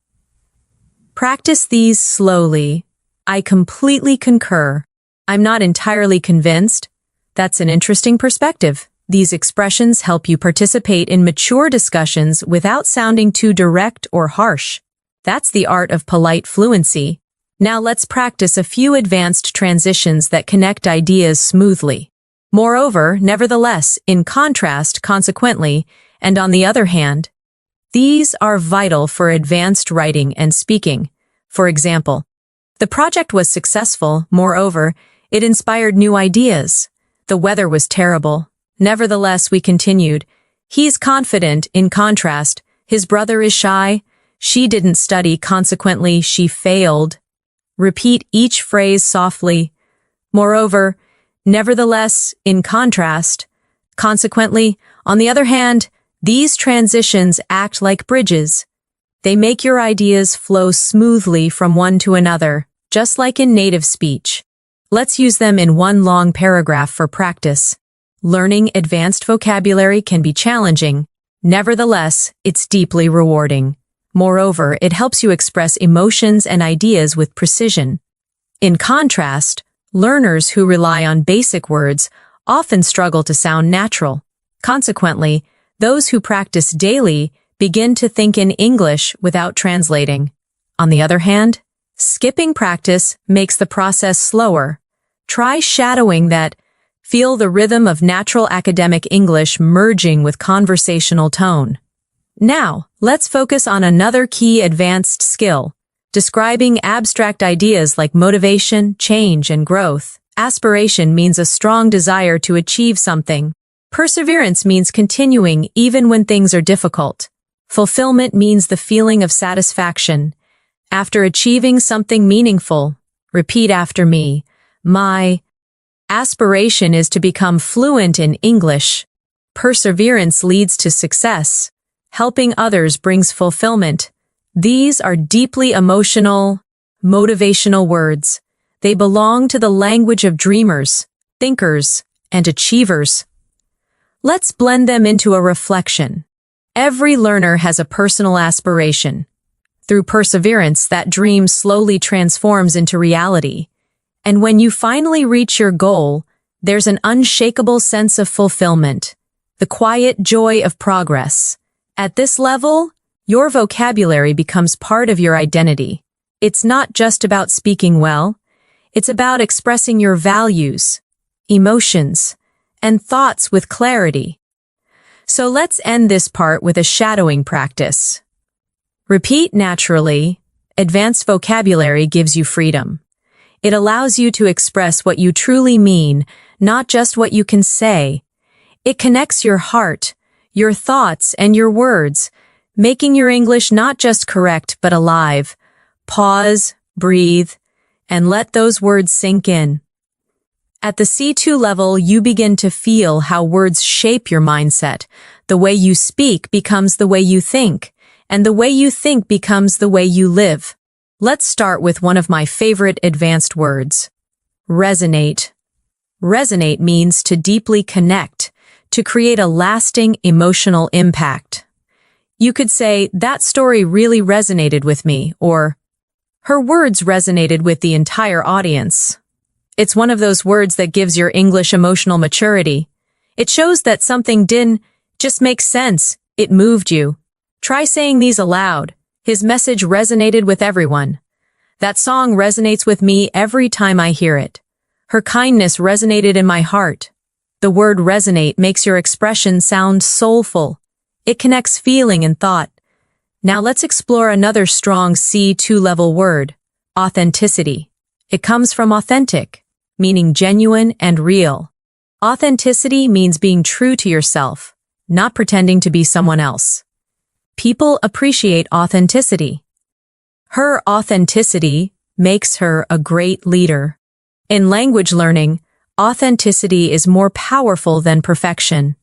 Practice these slowly. I completely concur. I'm not entirely convinced. That's an interesting perspective. These expressions help you participate in mature discussions without sounding too direct or harsh. That's the art of polite fluency. Now let's practice a few advanced transitions that connect ideas smoothly. Moreover, nevertheless, in contrast, consequently, and on the other hand, these are vital for advanced writing and speaking. For example, the project was successful. Moreover, it inspired new ideas. The weather was terrible. Nevertheless, we continued. He's confident. In contrast, his brother is shy. She didn't study. Consequently, she failed. Repeat each phrase softly. Moreover, nevertheless, in contrast. Consequently, on the other hand, these transitions act like bridges. They make your ideas flow smoothly from one to another, just like in native speech. Let's use them in one long paragraph for practice. Learning advanced vocabulary can be challenging. Nevertheless, it's deeply rewarding. Moreover, it helps you express emotions and ideas with precision. In contrast, learners who rely on basic words often struggle to sound natural. Consequently, those who practice daily begin to think in English without translating. On the other hand, skipping practice makes the process slower. Try shadowing that. Feel the rhythm of natural academic English merging with conversational tone. Now, let's focus on another key advanced skill, describing abstract ideas like motivation, change, and growth. Aspiration means a strong desire to achieve something. Perseverance means continuing even when things are difficult. Fulfillment means the feeling of satisfaction. After achieving something meaningful, repeat after me. My aspiration is to become fluent in English. Perseverance leads to success. Helping others brings fulfillment. These are deeply emotional, motivational words. They belong to the language of dreamers, thinkers, and achievers. Let's blend them into a reflection. Every learner has a personal aspiration. Through perseverance, that dream slowly transforms into reality. And when you finally reach your goal, there's an unshakable sense of fulfillment, the quiet joy of progress. At this level, your vocabulary becomes part of your identity. It's not just about speaking well, it's about expressing your values, emotions, and thoughts with clarity. So let's end this part with a shadowing practice. Repeat naturally. Advanced vocabulary gives you freedom. It allows you to express what you truly mean, not just what you can say. It connects your heart, your thoughts, and your words, making your English not just correct but alive. Pause, breathe, and let those words sink in. At the C2 level, you begin to feel how words shape your mindset. The way you speak becomes the way you think, and the way you think becomes the way you live. Let's start with one of my favorite advanced words. Resonate. Resonate means to deeply connect, to create a lasting emotional impact. You could say, that story really resonated with me, or her words resonated with the entire audience. It's one of those words that gives your English emotional maturity. It shows that something didn't just make sense, it moved you. Try saying these aloud. His message resonated with everyone. That song resonates with me every time I hear it. Her kindness resonated in my heart. The word resonate makes your expression sound soulful. It connects feeling and thought. Now let's explore another strong C2 level word, authenticity. It comes from authentic, meaning genuine and real. Authenticity means being true to yourself, not pretending to be someone else. People appreciate authenticity. Her authenticity makes her a great leader. In language learning, authenticity is more powerful than perfection.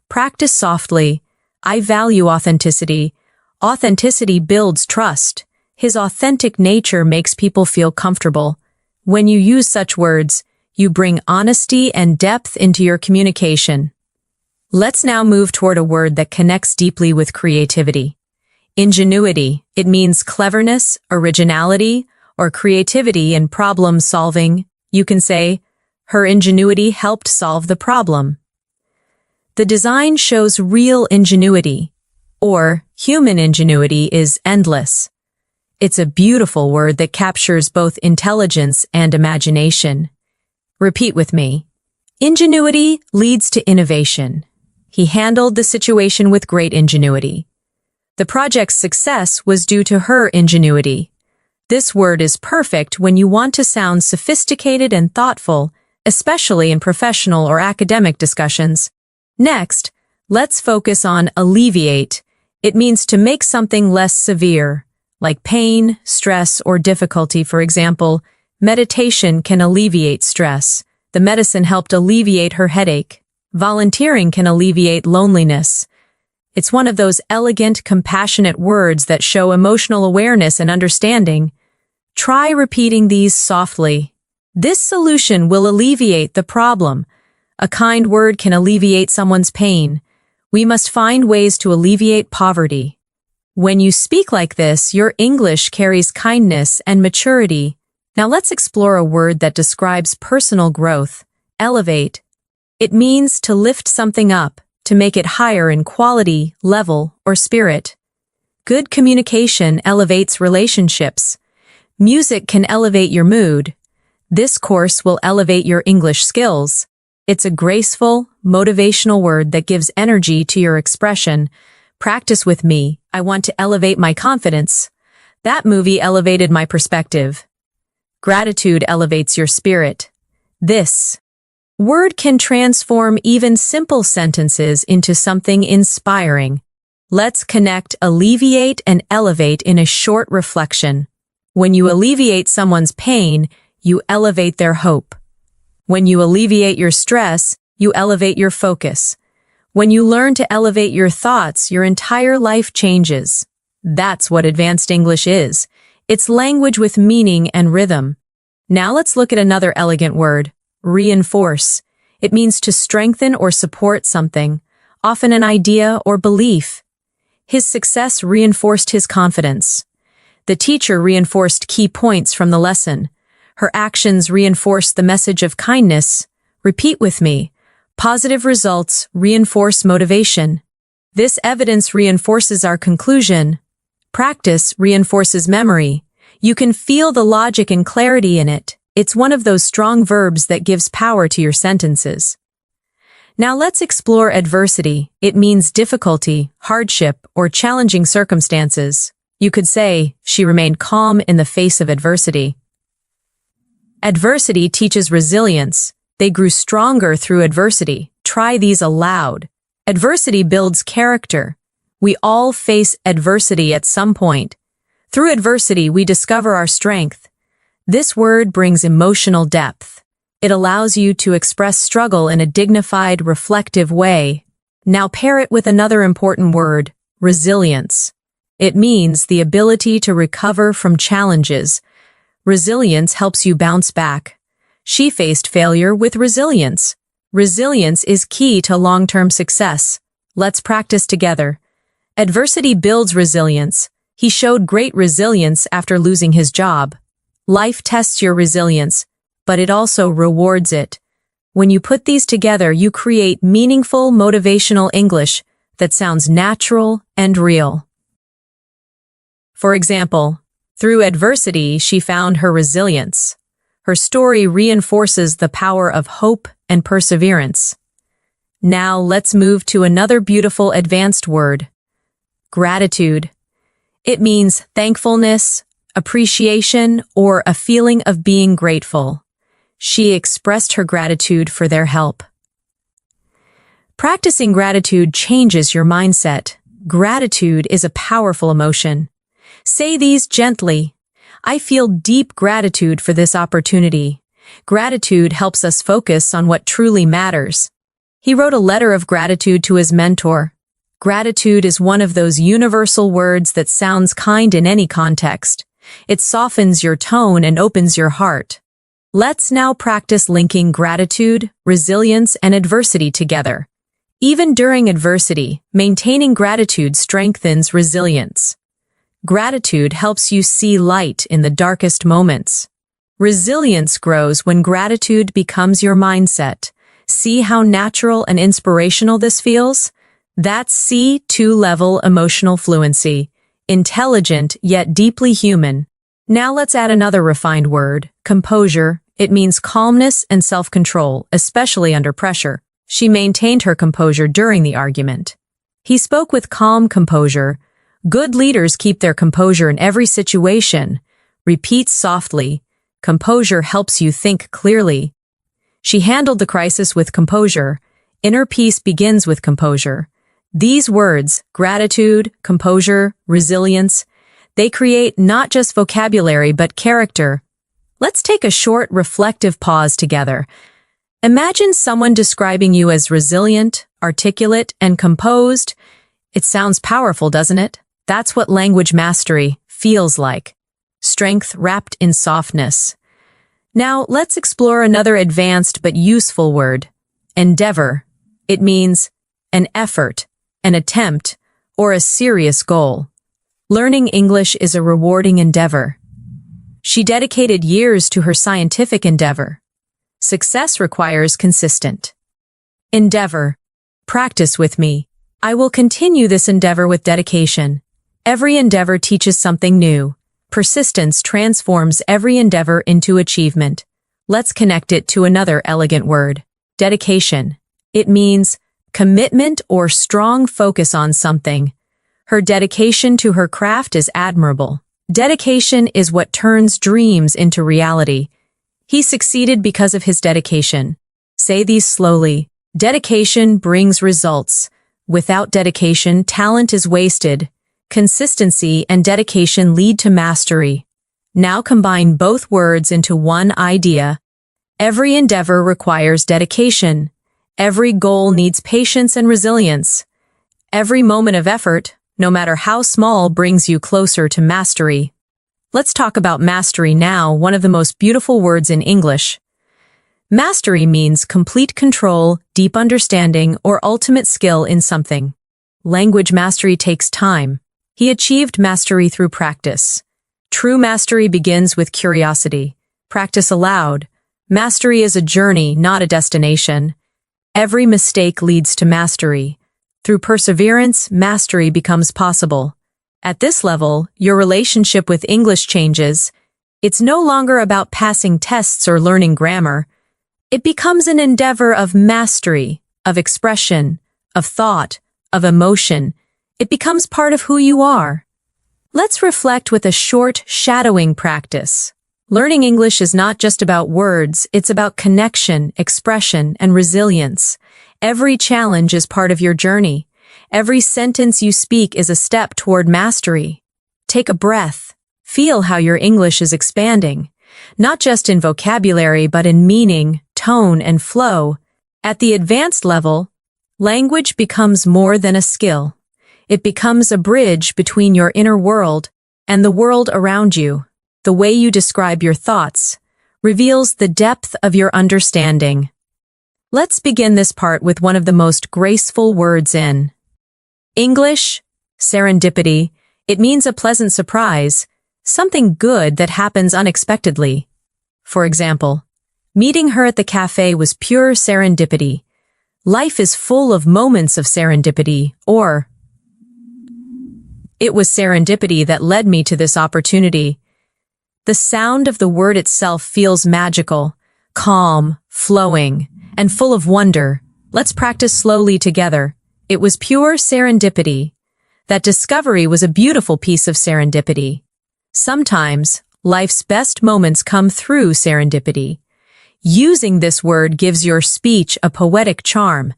Practice softly. I value authenticity. Authenticity builds trust. His authentic nature makes people feel comfortable. When you use such words, you bring honesty and depth into your communication. Let's now move toward a word that connects deeply with creativity. Ingenuity. It means cleverness, originality, or creativity in problem solving. You can say, her ingenuity helped solve the problem. The design shows real ingenuity, or human ingenuity is endless. It's a beautiful word that captures both intelligence and imagination. Repeat with me. Ingenuity leads to innovation. He handled the situation with great ingenuity. The project's success was due to her ingenuity. This word is perfect when you want to sound sophisticated and thoughtful, especially in professional or academic discussions. Next, let's focus on alleviate. It means to make something less severe, like pain, stress, or difficulty. For example, meditation can alleviate stress. The medicine helped alleviate her headache. Volunteering can alleviate loneliness. It's one of those elegant, compassionate words that show emotional awareness and understanding. Try repeating these softly. This solution will alleviate the problem. A kind word can alleviate someone's pain. We must find ways to alleviate poverty. When you speak like this, your English carries kindness and maturity. Now let's explore a word that describes personal growth. Elevate. It means to lift something up, to make it higher in quality, level, or spirit. Good communication elevates relationships. Music can elevate your mood. This course will elevate your English skills. It's a graceful, motivational word that gives energy to your expression. Practice with me. I want to elevate my confidence. That movie elevated my perspective. Gratitude elevates your spirit. This word can transform even simple sentences into something inspiring. Let's connect alleviate and elevate in a short reflection. When you alleviate someone's pain, you elevate their hope. When you alleviate your stress, you elevate your focus. When you learn to elevate your thoughts, your entire life changes. That's what advanced English is. It's language with meaning and rhythm. Now let's look at another elegant word, reinforce. It means to strengthen or support something, often an idea or belief. His success reinforced his confidence. The teacher reinforced key points from the lesson. Her actions reinforced the message of kindness. Repeat with me. Positive results reinforce motivation. This evidence reinforces our conclusion. Practice reinforces memory. You can feel the logic and clarity in it. It's one of those strong verbs that gives power to your sentences. Now let's explore adversity. It means difficulty, hardship, or challenging circumstances. You could say, she remained calm in the face of adversity. Adversity teaches resilience. They grew stronger through adversity. Try these aloud. Adversity builds character. We all face adversity at some point. Through adversity, we discover our strength. This word brings emotional depth. It allows you to express struggle in a dignified, reflective way. Now pair it with another important word, resilience. It means the ability to recover from challenges. Resilience helps you bounce back. She faced failure with resilience. Resilience is key to long-term success. Let's practice together. Adversity builds resilience. He showed great resilience after losing his job. Life tests your resilience, but it also rewards it. When you put these together, you create meaningful, motivational English that sounds natural and real. For example, through adversity, she found her resilience. Her story reinforces the power of hope and perseverance. Now let's move to another beautiful advanced word, gratitude. It means thankfulness, appreciation, or a feeling of being grateful. She expressed her gratitude for their help. Practicing gratitude changes your mindset. Gratitude is a powerful emotion. Say these gently. I feel deep gratitude for this opportunity. Gratitude helps us focus on what truly matters. He wrote a letter of gratitude to his mentor. Gratitude is one of those universal words that sounds kind in any context. It softens your tone and opens your heart. Let's now practice linking gratitude, resilience, and adversity together. Even during adversity, maintaining gratitude strengthens resilience. Gratitude helps you see light in the darkest moments. Resilience grows when gratitude becomes your mindset. See how natural and inspirational this feels? That's C2-level emotional fluency. Intelligent yet deeply human. Now let's add another refined word, composure. It means calmness and self-control, especially under pressure. She maintained her composure during the argument. He spoke with calm composure. Good leaders keep their composure in every situation. Repeat softly. Composure helps you think clearly. She handled the crisis with composure. Inner peace begins with composure. These words, gratitude, composure, resilience, they create not just vocabulary but character. Let's take a short, reflective pause together. Imagine someone describing you as resilient, articulate, and composed. It sounds powerful, doesn't it? That's what language mastery feels like. Strength wrapped in softness. Now, let's explore another advanced but useful word, endeavor. It means an effort, an attempt, or a serious goal. Learning English is a rewarding endeavor. She dedicated years to her scientific endeavor. Success requires consistent endeavor. Practice with me. I will continue this endeavor with dedication. Every endeavor teaches something new. Persistence transforms every endeavor into achievement. Let's connect it to another elegant word, dedication. It means commitment or strong focus on something. Her dedication to her craft is admirable. Dedication is what turns dreams into reality. He succeeded because of his dedication. Say these slowly. Dedication brings results. Without dedication, talent is wasted. Consistency and dedication lead to mastery. Now combine both words into one idea. Every endeavor requires dedication. Every goal needs patience and resilience. Every moment of effort, no matter how small, brings you closer to mastery. Let's talk about mastery now, one of the most beautiful words in English. Mastery means complete control, deep understanding, or ultimate skill in something. Language mastery takes time. He achieved mastery through practice. True mastery begins with curiosity. Practice aloud. Mastery is a journey, not a destination. Every mistake leads to mastery. Through perseverance, mastery becomes possible. At this level, your relationship with English changes. It's no longer about passing tests or learning grammar. It becomes an endeavor of mastery, of expression, of thought, of emotion. It becomes part of who you are. Let's reflect with a short shadowing practice. Learning English is not just about words, it's about connection, expression, and resilience. Every challenge is part of your journey. Every sentence you speak is a step toward mastery. Take a breath. Feel how your English is expanding, not just in vocabulary but in meaning, tone, and flow. At the advanced level, language becomes more than a skill. It becomes a bridge between your inner world and the world around you. The way you describe your thoughts reveals the depth of your understanding. Let's begin this part with one of the most graceful words in English, serendipity. It means a pleasant surprise, something good that happens unexpectedly. For example, meeting her at the cafe was pure serendipity. Life is full of moments of serendipity, or it was serendipity that led me to this opportunity. The sound of the word itself feels magical, calm, flowing, and full of wonder. Let's practice slowly together. It was pure serendipity. That discovery was a beautiful piece of serendipity. Sometimes, life's best moments come through serendipity. Using this word gives your speech a poetic charm.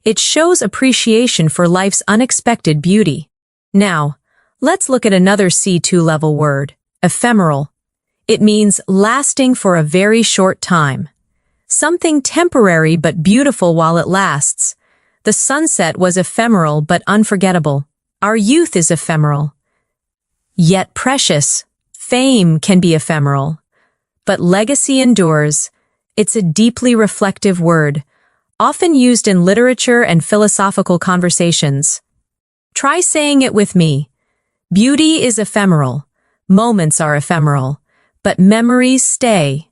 It shows appreciation for life's unexpected beauty. Now, let's look at another C2-level word, ephemeral. It means lasting for a very short time. Something temporary but beautiful while it lasts. The sunset was ephemeral but unforgettable. Our youth is ephemeral, yet precious. Fame can be ephemeral, but legacy endures. It's a deeply reflective word, often used in literature and philosophical conversations. Try saying it with me. Beauty is ephemeral. Moments are ephemeral, but memories stay.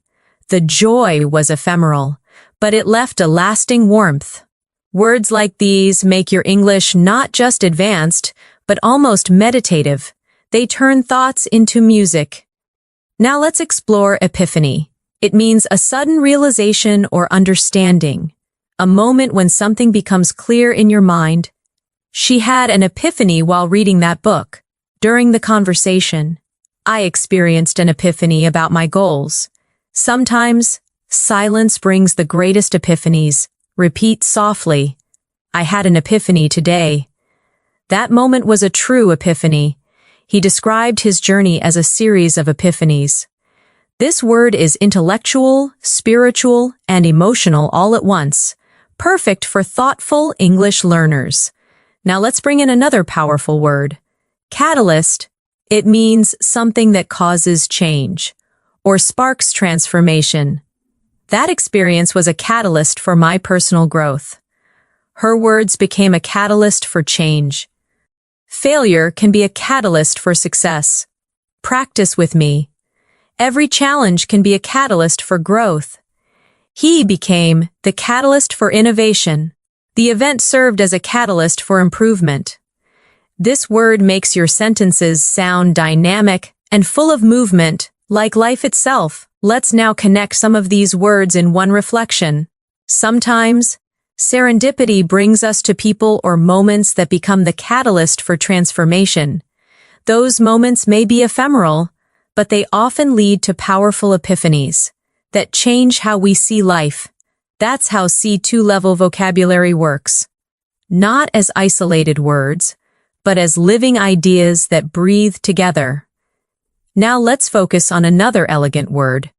The joy was ephemeral, but it left a lasting warmth. Words like these make your English not just advanced, but almost meditative. They turn thoughts into music. Now let's explore epiphany. It means a sudden realization or understanding, a moment when something becomes clear in your mind. She had an epiphany while reading that book. During the conversation, I experienced an epiphany about my goals. Sometimes, silence brings the greatest epiphanies. Repeat softly. I had an epiphany today. That moment was a true epiphany. He described his journey as a series of epiphanies. This word is intellectual, spiritual, and emotional all at once, perfect for thoughtful English learners. Now let's bring in another powerful word. Catalyst. It means something that causes change or sparks transformation. That experience was a catalyst for my personal growth. Her words became a catalyst for change. Failure can be a catalyst for success. Practice with me. Every challenge can be a catalyst for growth. He became the catalyst for innovation. The event served as a catalyst for improvement. This word makes your sentences sound dynamic and full of movement, like life itself. Let's now connect some of these words in one reflection. Sometimes, serendipity brings us to people or moments that become the catalyst for transformation. Those moments may be ephemeral, but they often lead to powerful epiphanies that change how we see life. That's how C2-level vocabulary works. Not as isolated words, but as living ideas that breathe together. Now let's focus on another elegant word,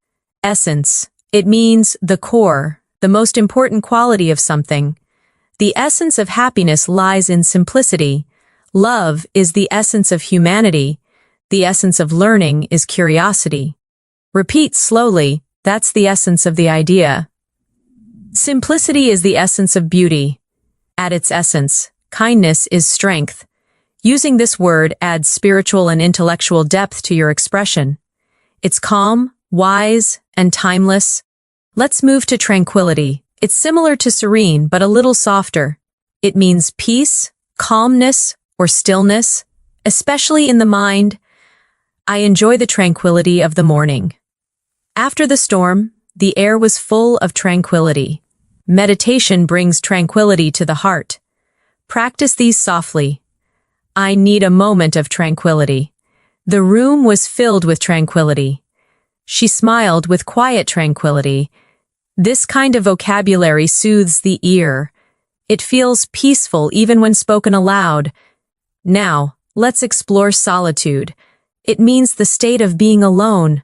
essence. It means the core, the most important quality of something. The essence of happiness lies in simplicity. Love is the essence of humanity. The essence of learning is curiosity. Repeat slowly, that's the essence of the idea. Simplicity is the essence of beauty. At its essence, kindness is strength. Using this word adds spiritual and intellectual depth to your expression. It's calm, wise, and timeless. Let's move to tranquility. It's similar to serene, but a little softer. It means peace, calmness, or stillness, especially in the mind. I enjoy the tranquility of the morning. After the storm, the air was full of tranquility. Meditation brings tranquility to the heart. Practice these softly. I need a moment of tranquility. The room was filled with tranquility. She smiled with quiet tranquility. This kind of vocabulary soothes the ear. It feels peaceful even when spoken aloud. Now, let's explore solitude. It means the state of being alone,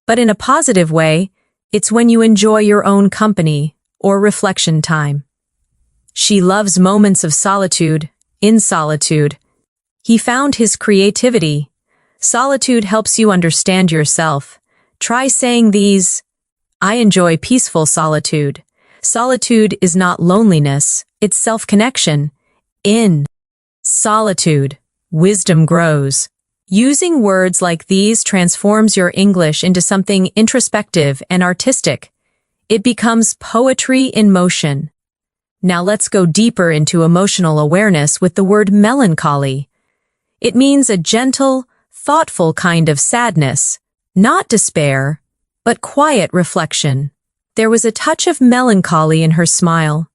but in a positive way. It's when you enjoy your own company or reflection time. She loves moments of solitude. In solitude, he found his creativity. Solitude helps you understand yourself. Try saying these. I enjoy peaceful solitude. Solitude is not loneliness, it's self-connection. In solitude, wisdom grows. Using words like these transforms your English into something introspective and artistic. It becomes poetry in motion. Now let's go deeper into emotional awareness with the word melancholy. It means a gentle, thoughtful kind of sadness, not despair, but quiet reflection. There was a touch of melancholy in her smile.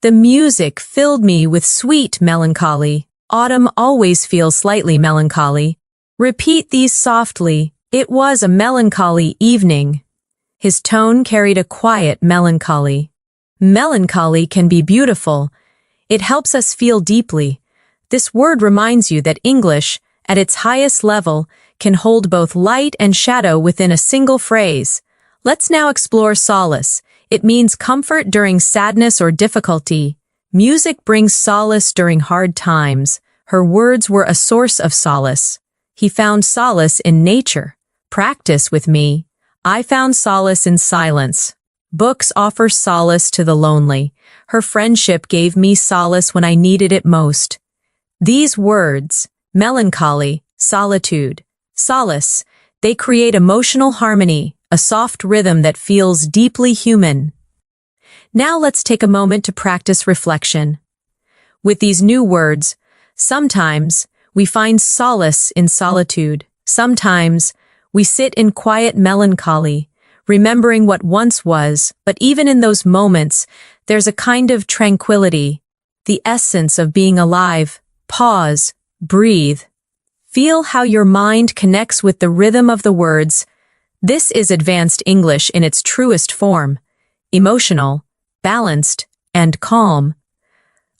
The music filled me with sweet melancholy. Autumn always feels slightly melancholy. Repeat these softly. It was a melancholy evening. His tone carried a quiet melancholy. Melancholy can be beautiful. It helps us feel deeply. This word reminds you that English, at its highest level, can hold both light and shadow within a single phrase. Let's now explore solace. It means comfort during sadness or difficulty. Music brings solace during hard times. Her words were a source of solace. He found solace in nature. Practice with me. I found solace in silence. Books offer solace to the lonely. Her friendship gave me solace when I needed it most. These words, melancholy, solitude, solace, they create emotional harmony, a soft rhythm that feels deeply human. Now let's take a moment to practice reflection. With these new words, sometimes we find solace in solitude. Sometimes we sit in quiet melancholy, remembering what once was, but even in those moments, there's a kind of tranquility, the essence of being alive. Pause, breathe. Feel how your mind connects with the rhythm of the words. This is advanced English in its truest form, emotional, balanced, and calm.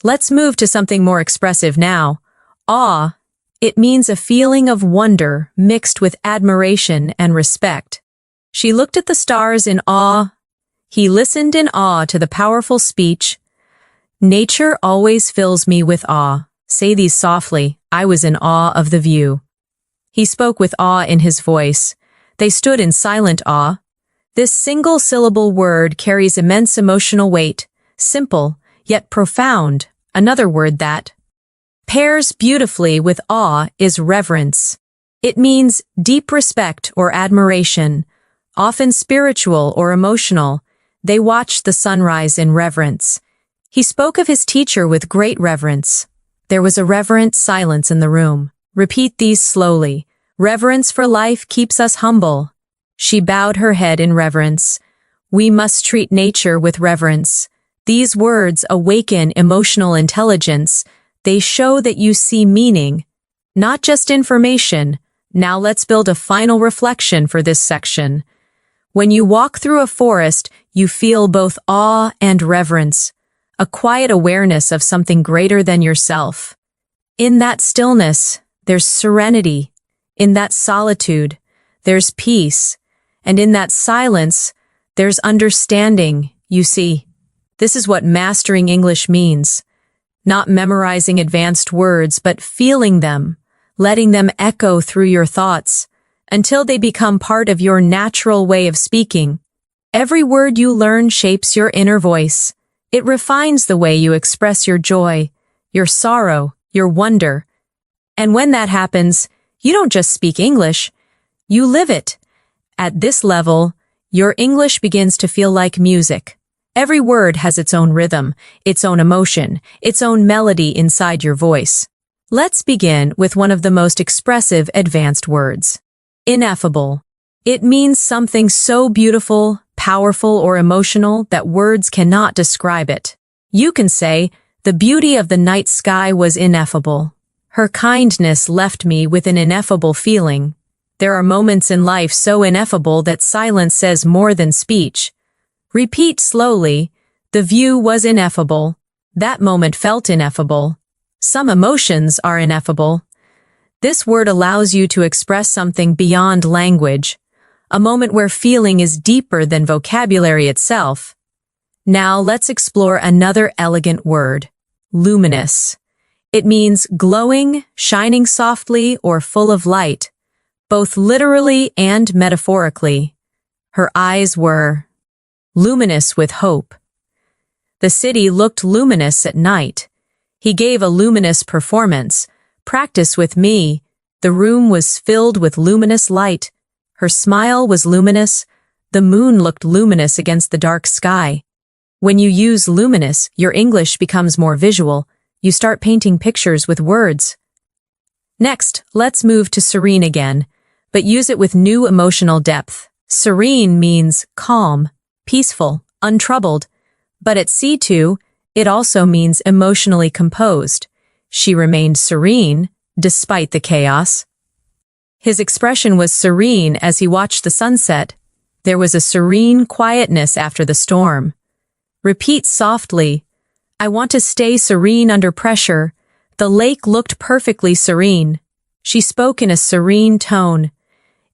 Let's move to something more expressive now. Awe. It means a feeling of wonder mixed with admiration and respect. She looked at the stars in awe. He listened in awe to the powerful speech. Nature always fills me with awe. Say these softly. I was in awe of the view. He spoke with awe in his voice. They stood in silent awe. This single-syllable word carries immense emotional weight, simple, yet profound. Another word that pairs beautifully with awe is reverence. It means deep respect or admiration, often spiritual or emotional. They watched the sunrise in reverence. He spoke of his teacher with great reverence. There was a reverent silence in the room. Repeat these slowly. Reverence for life keeps us humble. She bowed her head in reverence. We must treat nature with reverence. These words awaken emotional intelligence. They show that you see meaning, not just information. Now let's build a final reflection for this section. When you walk through a forest, you feel both awe and reverence, a quiet awareness of something greater than yourself. In that stillness, there's serenity. In that solitude, there's peace. And in that silence, there's understanding, you see. This is what mastering English means. Not memorizing advanced words, but feeling them, letting them echo through your thoughts, until they become part of your natural way of speaking. Every word you learn shapes your inner voice. It refines the way you express your joy, your sorrow, your wonder. And when that happens, you don't just speak English, you live it. At this level, your English begins to feel like music. Every word has its own rhythm, its own emotion, its own melody inside your voice. Let's begin with one of the most expressive advanced words. Ineffable. It means something so beautiful, powerful, or emotional that words cannot describe it. You can say, the beauty of the night sky was ineffable. Her kindness left me with an ineffable feeling. There are moments in life so ineffable that silence says more than speech. Repeat slowly, the view was ineffable. That moment felt ineffable. Some emotions are ineffable. This word allows you to express something beyond language, a moment where feeling is deeper than vocabulary itself. Now let's explore another elegant word, luminous. It means glowing, shining softly, or full of light, both literally and metaphorically. Her eyes were luminous with hope. The city looked luminous at night. He gave a luminous performance. Practice with me. The room was filled with luminous light. Her smile was luminous. The moon looked luminous against the dark sky. When you use luminous, your English becomes more visual. You start painting pictures with words. Next, let's move to serene again, but use it with new emotional depth. Serene means calm, peaceful, untroubled, but at C2, it also emotionally emotionally composed. She remained serene, despite the chaos. His expression was serene as he watched the sunset. There was a serene quietness after the storm. Repeat softly, I want to stay serene under pressure. The lake looked perfectly serene. She spoke in a serene tone.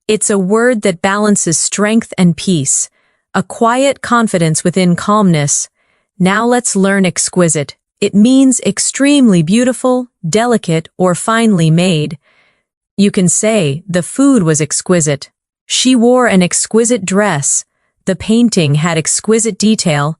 It's a word that balances strength and peace, a quiet confidence within calmness. Now let's learn exquisite, It means extremely beautiful, delicate, or finely made. You can say, the food was exquisite. She wore an exquisite dress. The painting had exquisite detail.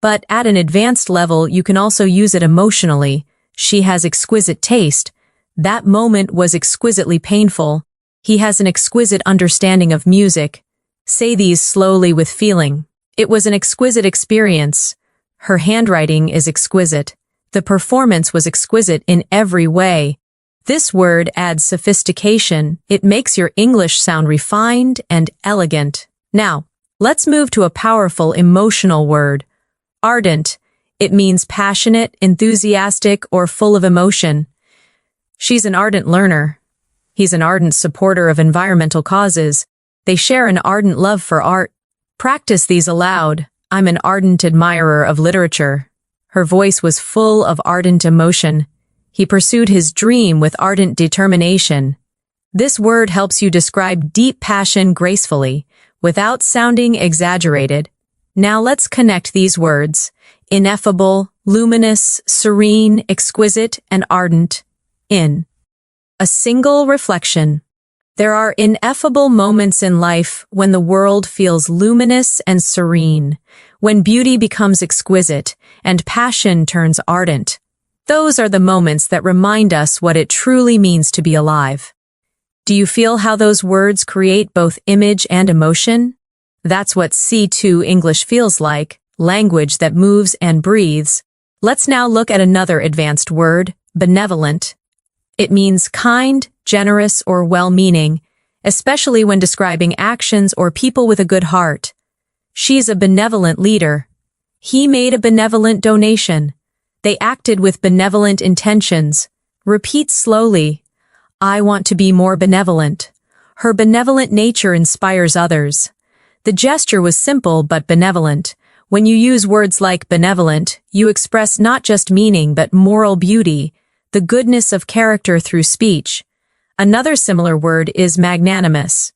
But at an advanced level, you can also use it emotionally. She has exquisite taste. That moment was exquisitely painful. He has an exquisite understanding of music. Say these slowly with feeling. It was an exquisite experience. Her handwriting is exquisite. The performance was exquisite in every way. This word adds sophistication. It makes your English sound refined and elegant. Now, let's move to a powerful emotional word. Ardent. It means passionate, enthusiastic, or full of emotion. She's an ardent learner. He's an ardent supporter of environmental causes. They share an ardent love for art. Practice these aloud. I'm an ardent admirer of literature. Her voice was full of ardent emotion. He pursued his dream with ardent determination. This word helps you describe deep passion gracefully, without sounding exaggerated. Now let's connect these words. Ineffable, luminous, serene, exquisite, and ardent. In a single reflection. There are ineffable moments in life when the world feels luminous and serene, when beauty becomes exquisite and passion turns ardent. Those are the moments that remind us what it truly means to be alive. Do you feel how those words create both image and emotion? That's what C2 English feels like, language that moves and breathes. Let's now look at another advanced word, benevolent. It means kind, generous, or well-meaning, especially when describing actions or people with a good heart. She's a benevolent leader. He made a benevolent donation. They acted with benevolent intentions. Repeat slowly. I want to be more benevolent. Her benevolent nature inspires others. The gesture was simple but benevolent. When you use words like benevolent, you express not just meaning but moral beauty, the goodness of character through speech. Another similar word is magnanimous.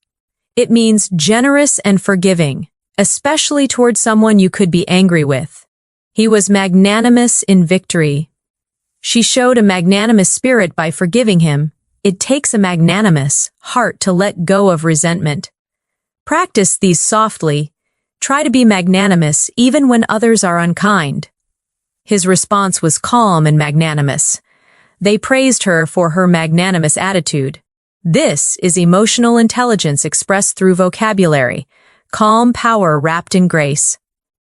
It means generous and forgiving, especially toward someone you could be angry with. He was magnanimous in victory. She showed a magnanimous spirit by forgiving him. It takes a magnanimous heart to let go of resentment. Practice these softly. Try to be magnanimous even when others are unkind. His response was calm and magnanimous. They praised her for her magnanimous attitude. This is emotional intelligence expressed through vocabulary, calm power wrapped in grace.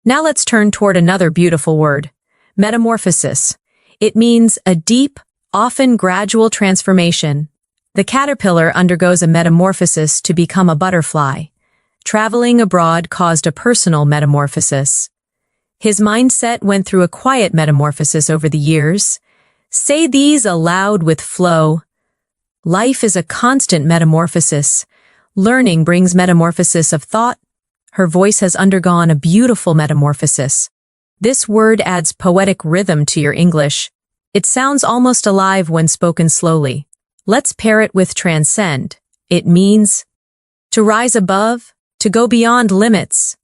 Now let's turn toward another beautiful word, metamorphosis. It means a deep, often gradual transformation. The caterpillar undergoes a metamorphosis to become a butterfly. Traveling abroad caused a personal metamorphosis. His mindset went through a quiet metamorphosis over the years. Say these aloud with flow. Life is a constant metamorphosis. Learning brings metamorphosis of thought. Her voice has undergone a beautiful metamorphosis. This word adds poetic rhythm to your English. It sounds almost alive when spoken slowly. Let's pair it with transcend. It means to rise above, to go beyond limits.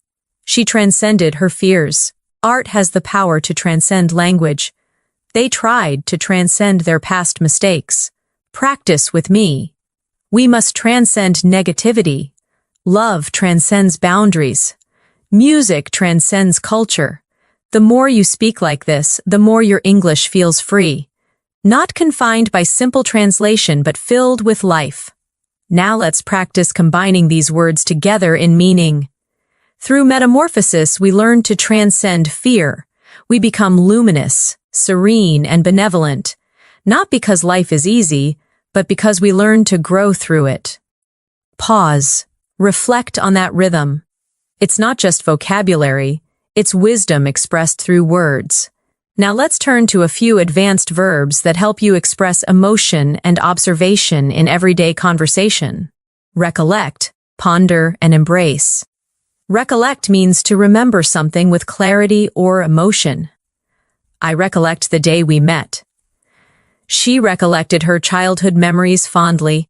She transcended her fears. Art has the power to transcend language. They tried to transcend their past mistakes. Practice with me. We must transcend negativity. Love transcends boundaries. Music transcends culture. The more you speak like this, the more your English feels free. Not confined by simple translation, but filled with life. Now let's practice combining these words together in meaning. Through metamorphosis, we learn to transcend fear. We become luminous, serene, and benevolent, not because life is easy, but because we learn to grow through it. Pause. Reflect on that rhythm. It's not just vocabulary, it's wisdom expressed through words. Now let's turn to a few advanced verbs that help you express emotion and observation in everyday conversation. Recollect, ponder, and embrace. Recollect means to remember something with clarity or emotion. I recollect the day we met. She recollected her childhood memories fondly.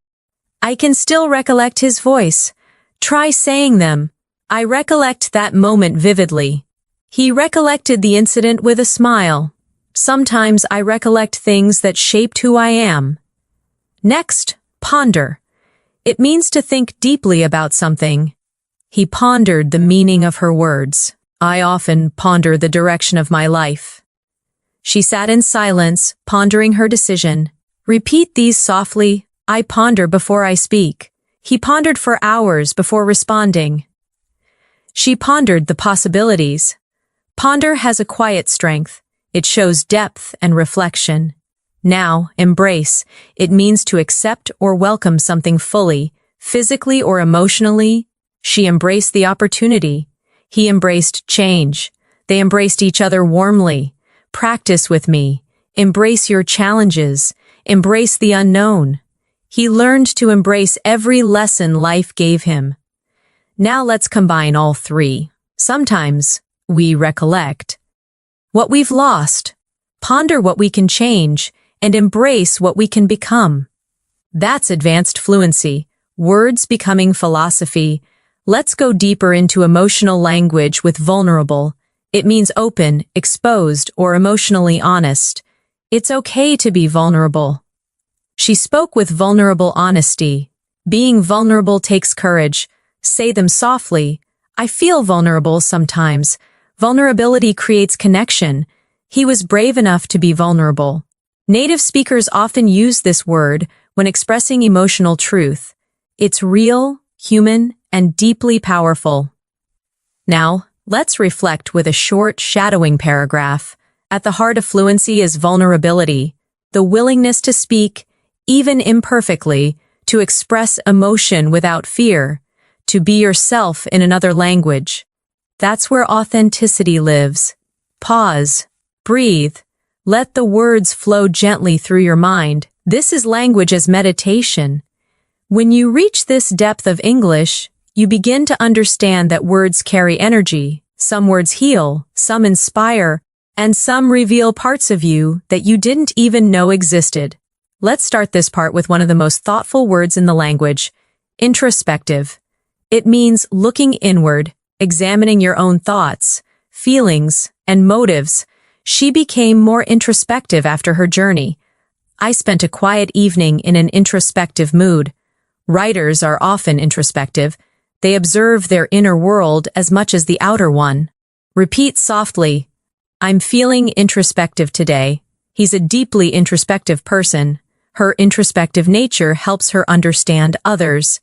I can still recollect his voice. Try saying them. I recollect that moment vividly. He recollected the incident with a smile. Sometimes I recollect things that shaped who I am. Next, ponder. It means to think deeply about something. He pondered the meaning of her words. I often ponder the direction of my life. She sat in silence, pondering her decision. Repeat these softly. I ponder before I speak. He pondered for hours before responding. She pondered the possibilities. Ponder has a quiet strength. It shows depth and reflection. Now, embrace. It means to accept or welcome something fully, physically or emotionally. She embraced the opportunity. He embraced change. They embraced each other warmly. Practice with me. Embrace your challenges. Embrace the unknown. He learned to embrace every lesson life gave him. Now let's combine all three. Sometimes we recollect what we've lost, ponder what we can change, and embrace what we can become. That's advanced fluency, words becoming philosophy. Let's go deeper into emotional language with vulnerable. It means open, exposed, or emotionally honest. It's okay to be vulnerable. She spoke with vulnerable honesty. Being vulnerable takes courage. Say them softly. I feel vulnerable sometimes. Vulnerability creates connection. He was brave enough to be vulnerable. Native speakers often use this word when expressing emotional truth. It's real, human, and deeply powerful. Now, let's reflect with a short shadowing paragraph. At the heart of fluency is vulnerability, the willingness to speak, even imperfectly, to express emotion without fear, to be yourself in another language. That's where authenticity lives. Pause. Breathe. Let the words flow gently through your mind. This is language as meditation. When you reach this depth of English, you begin to understand that words carry energy. Some words heal, some inspire, and some reveal parts of you that you didn't even know existed. Let's start this part with one of the most thoughtful words in the language, introspective. It means looking inward, examining your own thoughts, feelings, and motives. She became more introspective after her journey. I spent a quiet evening in an introspective mood. Writers are often introspective. They observe their inner world as much as the outer one. Repeat softly, I'm feeling introspective today. He's a deeply introspective person. Her introspective nature helps her understand others.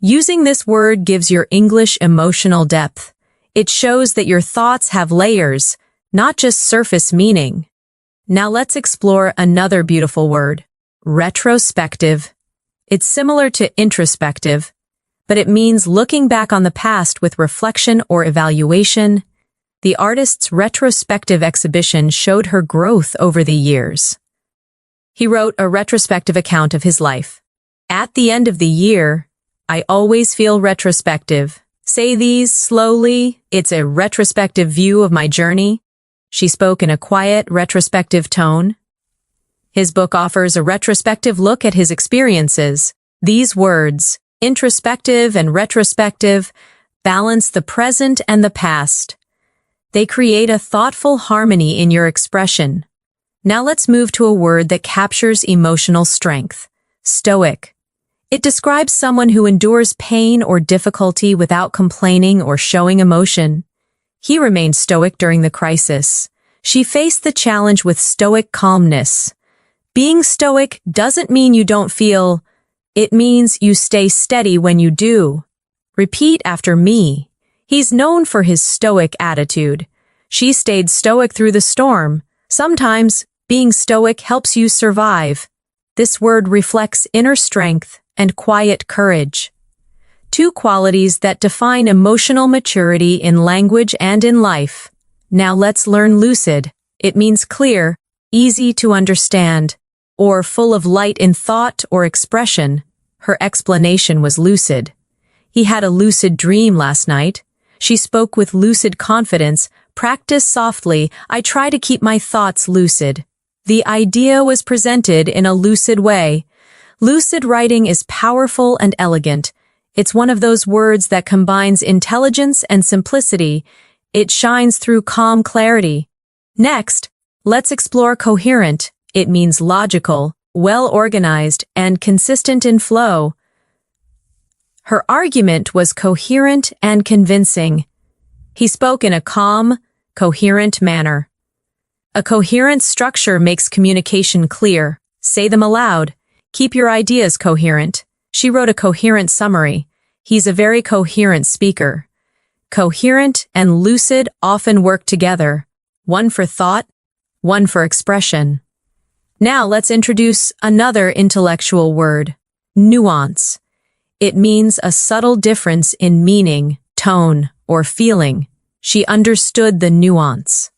Using this word gives your English emotional depth. It shows that your thoughts have layers, not just surface meaning. Now let's explore another beautiful word, retrospective. It's similar to introspective, but it means looking back on the past with reflection or evaluation. The artist's retrospective exhibition showed her growth over the years. He wrote a retrospective account of his life. At the end of the year, I always feel retrospective. Say these slowly. It's a retrospective view of my journey. She spoke in a quiet, retrospective tone. His book offers a retrospective look at his experiences. These words, introspective and retrospective, balance the present and the past. They create a thoughtful harmony in your expression. Now let's move to a word that captures emotional strength, stoic. It describes someone who endures pain or difficulty without complaining or showing emotion. He remained stoic during the crisis. She faced the challenge with stoic calmness. Being stoic doesn't mean you don't feel. It means you stay steady when you do. Repeat after me. He's known for his stoic attitude. She stayed stoic through the storm. Sometimes, being stoic helps you survive. This word reflects inner strength and quiet courage. Two qualities that define emotional maturity in language and in life. Now let's learn lucid. It means clear, easy to understand, or full of light in thought or expression. Her explanation was lucid. He had a lucid dream last night. She spoke with lucid confidence. Practice softly. I try to keep my thoughts lucid. The idea was presented in a lucid way. Lucid writing is powerful and elegant. It's one of those words that combines intelligence and simplicity. It shines through calm clarity. Next, Let's explore coherent. It means logical, well-organized, and consistent in flow. Her argument was coherent and convincing. He spoke in a calm, coherent manner. A coherent structure makes communication clear. Say them aloud. Keep your ideas coherent. She wrote a coherent summary. He's a very coherent speaker. Coherent and lucid often work together, one for thought, one for expression. Now let's introduce another intellectual word, nuance. It means a subtle difference in meaning, tone, or feeling. She understood the nuance.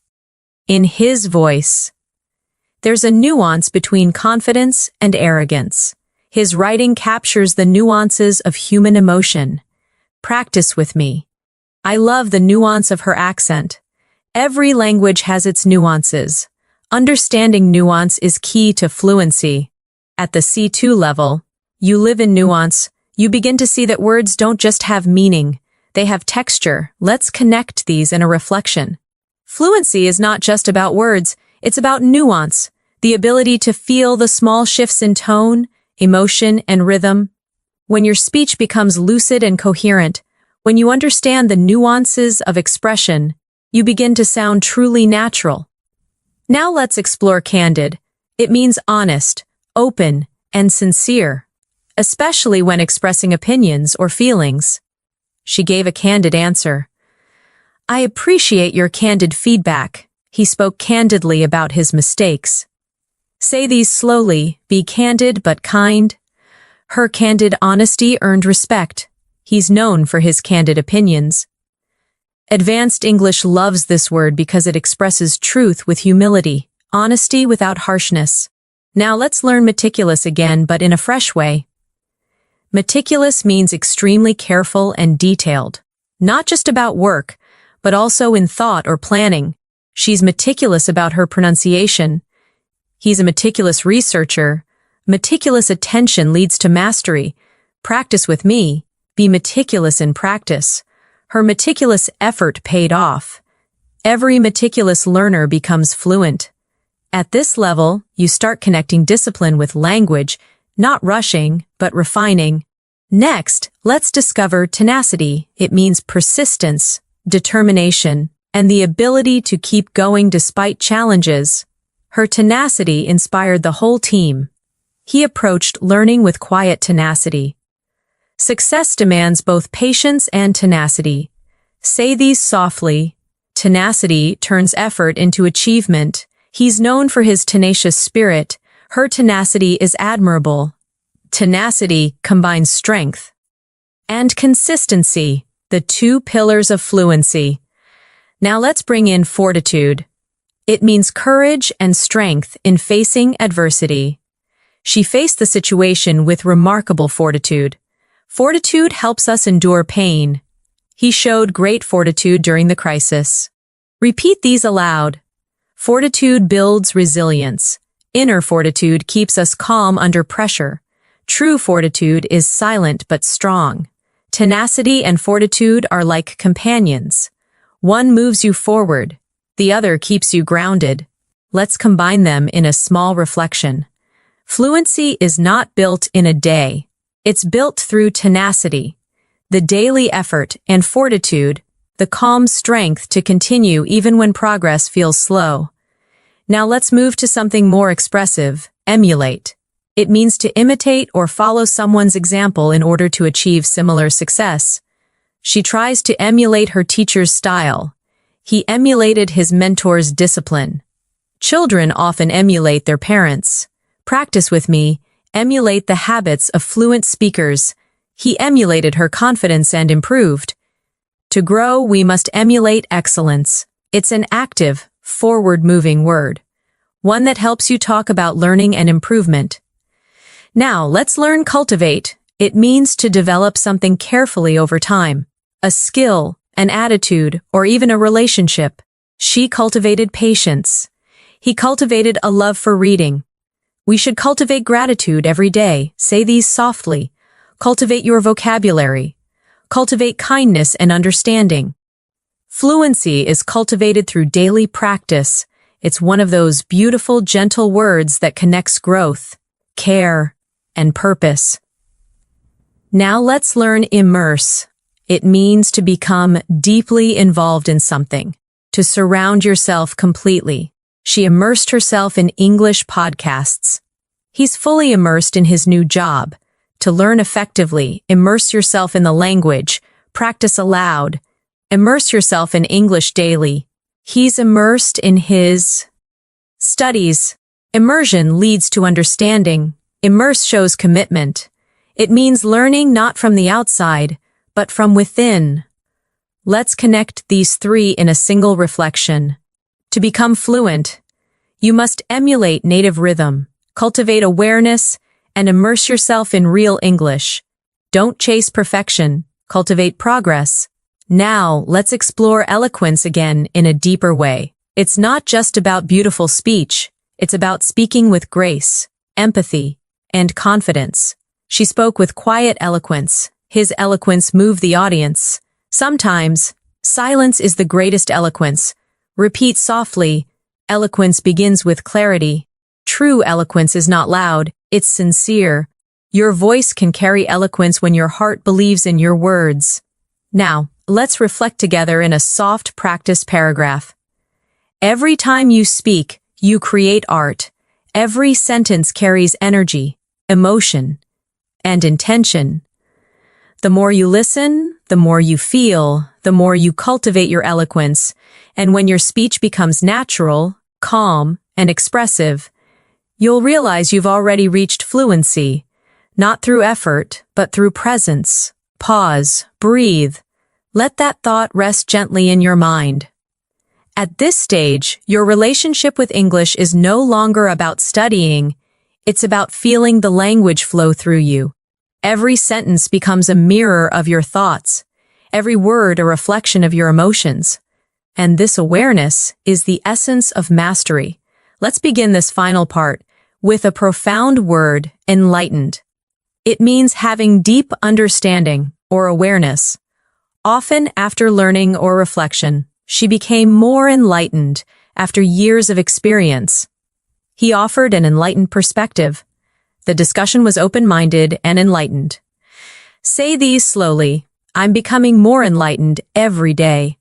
In his voice, there's a nuance between confidence and arrogance. His writing captures the nuances of human emotion. Practice with me. I love the nuance of her accent. Every language has its nuances. Understanding nuance is key to fluency. At the C2 level, you live in nuance. You begin to see that words don't just have meaning. They have texture. Let's connect these in a reflection. Fluency is not just about words. It's about nuance, the ability to feel the small shifts in tone, emotion, and rhythm. When your speech becomes lucid and coherent, when you understand the nuances of expression, you begin to sound truly natural. Now let's explore candid. It means honest, open, and sincere, especially when expressing opinions or feelings. She gave a candid answer. I appreciate your candid feedback. He spoke candidly about his mistakes. Say these slowly, be candid but kind. Her candid honesty earned respect. He's known for his candid opinions. Advanced English loves this word because it expresses truth with humility, honesty without harshness. Now let's learn meticulous again, but in a fresh way. Meticulous means extremely careful and detailed, not just about work, but also in thought or planning. She's meticulous about her pronunciation. He's a meticulous researcher. Meticulous attention leads to mastery. Practice with me. Be meticulous in practice. Her meticulous effort paid off. Every meticulous learner becomes fluent. At this level, you start connecting discipline with language, not rushing, but refining. Next, let's discover tenacity. It means persistence, determination, and the ability to keep going despite challenges. Her tenacity inspired the whole team. He approached learning with quiet tenacity. Success demands both patience and tenacity. Say these softly. Tenacity turns effort into achievement. He's known for his tenacious spirit. Her tenacity is admirable. Tenacity combines strength and consistency, the two pillars of fluency. Now let's bring in fortitude. It means courage and strength in facing adversity. She faced the situation with remarkable fortitude. Fortitude helps us endure pain. He showed great fortitude during the crisis. Repeat these aloud. Fortitude builds resilience. Inner fortitude keeps us calm under pressure. True fortitude is silent but strong. Tenacity and fortitude are like companions. One moves you forward, the other keeps you grounded. Let's combine them in a small reflection. Fluency is not built in a day. It's built through tenacity, the daily effort, and fortitude, the calm strength to continue even when progress feels slow. Now let's move to something more expressive, emulate. It means to imitate or follow someone's example in order to achieve similar success. She tries to emulate her teacher's style. He emulated his mentor's discipline. Children often emulate their parents. Practice with me. Emulate the habits of fluent speakers. He emulated her confidence and improved. To grow, we must emulate excellence. It's an active, forward-moving word, one that helps you talk about learning and improvement. Now, let's learn cultivate. It means to develop something carefully over time, a skill, an attitude, or even a relationship. She cultivated patience. He cultivated a love for reading. We should cultivate gratitude every day. Say these softly. Cultivate your vocabulary. Cultivate kindness and understanding. Fluency is cultivated through daily practice. It's one of those beautiful, gentle words that connects growth, care, and purpose. Now let's learn immerse. It means to become deeply involved in something, to surround yourself completely. She immersed herself in English podcasts. He's fully immersed in his new job. To learn effectively, immerse yourself in the language, practice aloud, immerse yourself in English daily. He's immersed in his studies. Immersion leads to understanding. Immerse shows commitment. It means learning not from the outside, but from within. Let's connect these three in a single reflection. To become fluent, you must emulate native rhythm, cultivate awareness, and immerse yourself in real English. Don't chase perfection, cultivate progress. Now, let's explore eloquence again in a deeper way. It's not just about beautiful speech, it's about speaking with grace, empathy, and confidence. She spoke with quiet eloquence. His eloquence moved the audience. Sometimes, silence is the greatest eloquence. Repeat softly. Eloquence begins with clarity. True eloquence is not loud, it's sincere. Your voice can carry eloquence when your heart believes in your words. Now, let's reflect together in a soft practice paragraph. Every time you speak, you create art. Every sentence carries energy, emotion, and intention. The more you listen, the more you feel, the more you cultivate your eloquence, and when your speech becomes natural, calm, and expressive, you'll realize you've already reached fluency, not through effort, but through presence. Pause, breathe. Let that thought rest gently in your mind. At this stage, your relationship with English is no longer about studying, it's about feeling the language flow through you. Every sentence becomes a mirror of your thoughts, every word a reflection of your emotions. And this awareness is the essence of mastery. Let's begin this final part with a profound word, enlightened. It means having deep understanding or awareness. Often after learning or reflection, she became more enlightened after years of experience. He offered an enlightened perspective. The discussion was open-minded and enlightened. Say these slowly. I'm becoming more enlightened every day.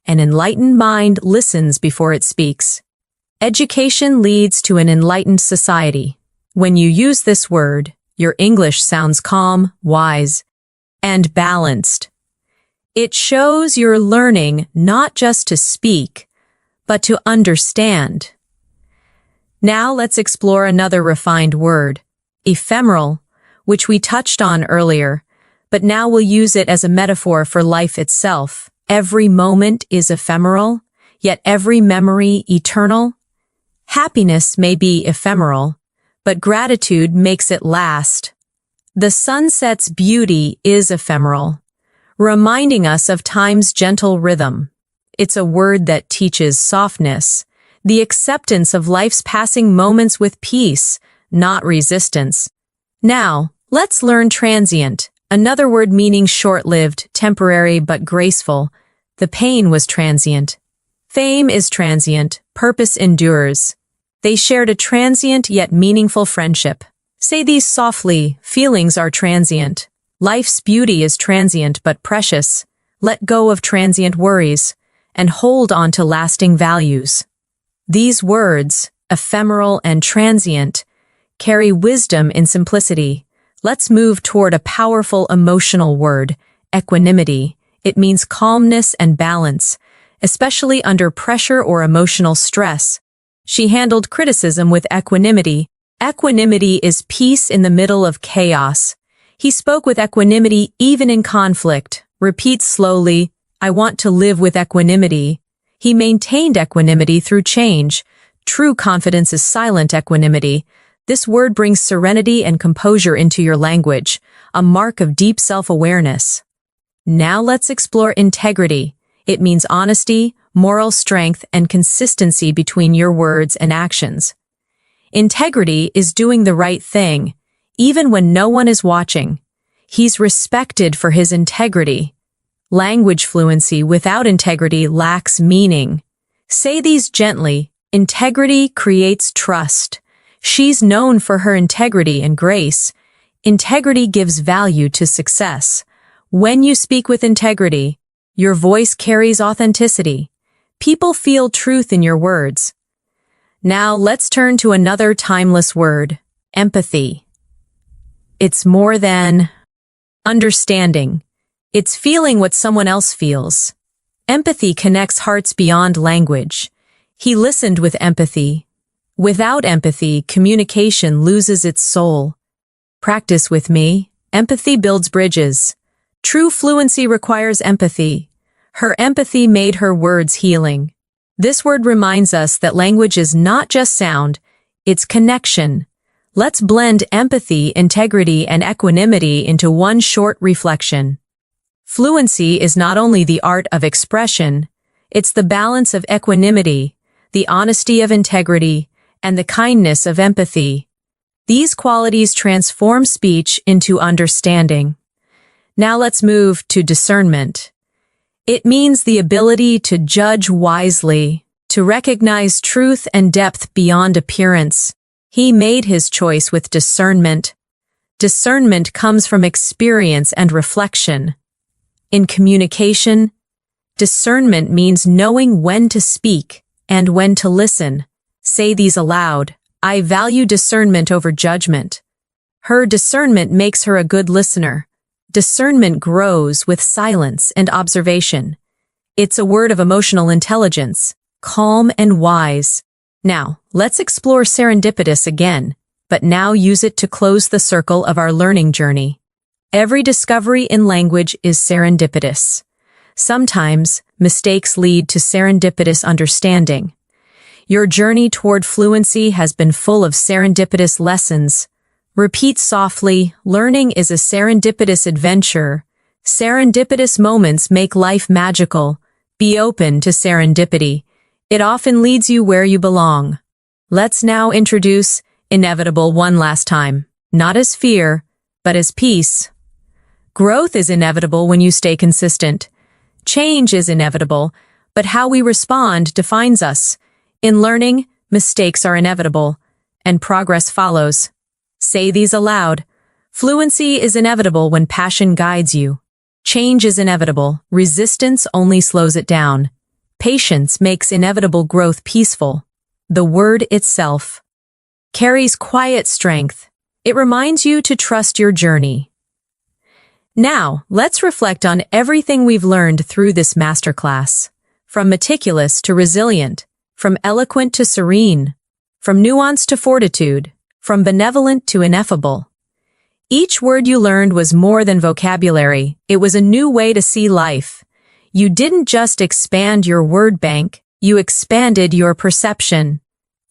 An enlightened mind listens before it speaks. Education leads to an enlightened society. When you use this word, your English sounds calm, wise, and balanced. It shows you're learning not just to speak, but to understand. Now let's explore another refined word, ephemeral, which we touched on earlier, but now we'll use it as a metaphor for life itself. Every moment is ephemeral, yet every memory eternal. Happiness may be ephemeral, but gratitude makes it last. The sunset's beauty is ephemeral, reminding us of time's gentle rhythm. It's a word that teaches softness, the acceptance of life's passing moments with peace, not resistance. Now, let's learn transient, another word meaning short-lived, temporary but graceful. The pain was transient. Fame is transient, purpose endures. They shared a transient yet meaningful friendship. Say these softly, feelings are transient. Life's beauty is transient but precious. Let go of transient worries and hold on to lasting values. These words, ephemeral and transient, carry wisdom in simplicity. Let's move toward a powerful emotional word, equanimity. It means calmness and balance, especially under pressure or emotional stress. She handled criticism with equanimity. Equanimity is peace in the middle of chaos. He spoke with equanimity even in conflict. Repeat slowly, I want to live with equanimity. He maintained equanimity through change. True confidence is silent equanimity. This word brings serenity and composure into your language, a mark of deep self-awareness. Now let's explore integrity. It means honesty, moral strength, and consistency between your words and actions. Integrity is doing the right thing, even when no one is watching. He's respected for his integrity. Language fluency without integrity lacks meaning. Say these gently, Integrity creates trust. She's known for her integrity and grace. Integrity gives value to success. When you speak with integrity, your voice carries authenticity. People feel truth in your words. Now let's turn to another timeless word, empathy. It's more than understanding. It's feeling what someone else feels. Empathy connects hearts beyond language. He listened with empathy. Without empathy, communication loses its soul. Practice with me. Empathy builds bridges. True fluency requires empathy. Her empathy made her words healing. This word reminds us that language is not just sound, it's connection. Let's blend empathy, integrity, and equanimity into one short reflection. Fluency is not only the art of expression, it's the balance of equanimity, the honesty of integrity, and the kindness of empathy. These qualities transform speech into understanding. Now let's move to discernment. It means the ability to judge wisely, to recognize truth and depth beyond appearance. He made his choice with discernment. Discernment comes from experience and reflection. In communication, discernment means knowing when to speak and when to listen. Say these aloud. I value discernment over judgment. Her discernment makes her a good listener. Discernment grows with silence and observation. It's a word of emotional intelligence, calm and wise. Now, let's explore serendipitous again, but now use it to close the circle of our learning journey. Every discovery in language is serendipitous. Sometimes, mistakes lead to serendipitous understanding. Your journey toward fluency has been full of serendipitous lessons. Repeat softly, learning is a serendipitous adventure. Serendipitous moments make life magical. Be open to serendipity. It often leads you where you belong. Let's now introduce inevitable one last time. Not as fear, but as peace. Growth is inevitable when you stay consistent. Change is inevitable, but how we respond defines us. In learning, mistakes are inevitable, and progress follows. Say these aloud. Fluency is inevitable when passion guides you. Change is inevitable. Resistance only slows it down. Patience makes inevitable growth peaceful. The word itself carries quiet strength. It reminds you to trust your journey. Now, let's reflect on everything we've learned through this masterclass. From meticulous to resilient, from eloquent to serene, from nuance to fortitude, from benevolent to ineffable. Each word you learned was more than vocabulary. It was a new way to see life. You didn't just expand your word bank, you expanded your perception,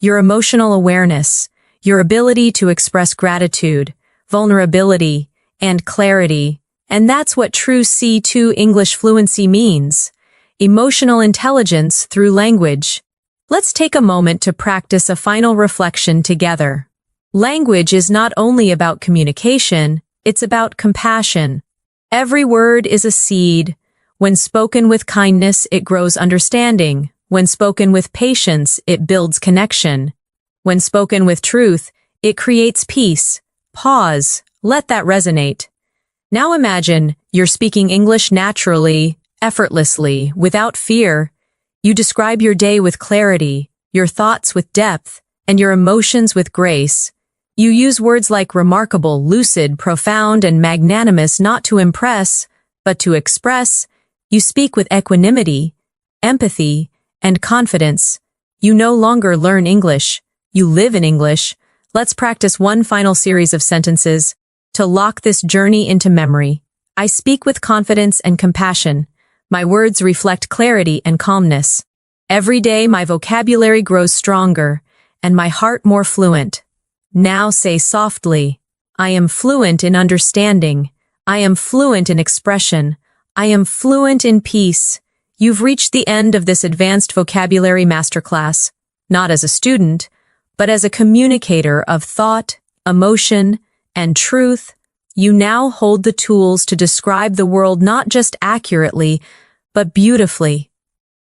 your emotional awareness, your ability to express gratitude, vulnerability, and clarity. And that's what true C2 English fluency means. Emotional intelligence through language. Let's take a moment to practice a final reflection together. Language is not only about communication, it's about compassion. Every word is a seed. When spoken with kindness, it grows understanding. When spoken with patience, it builds connection. When spoken with truth, it creates peace. Pause. Let that resonate. Now imagine you're speaking English naturally, effortlessly, without fear. You describe your day with clarity, your thoughts with depth, and your emotions with grace. You use words like remarkable, lucid, profound, and magnanimous not to impress, but to express. You speak with equanimity, empathy, and confidence. You no longer learn English. You live in English. Let's practice one final series of sentences to lock this journey into memory. I speak with confidence and compassion. My words reflect clarity and calmness. Every day my vocabulary grows stronger and my heart more fluent. Now say softly, I am fluent in understanding. I am fluent in expression. I am fluent in peace. You've reached the end of this advanced vocabulary masterclass, not as a student, but as a communicator of thought, emotion, and truth. You now hold the tools to describe the world not just accurately, but beautifully.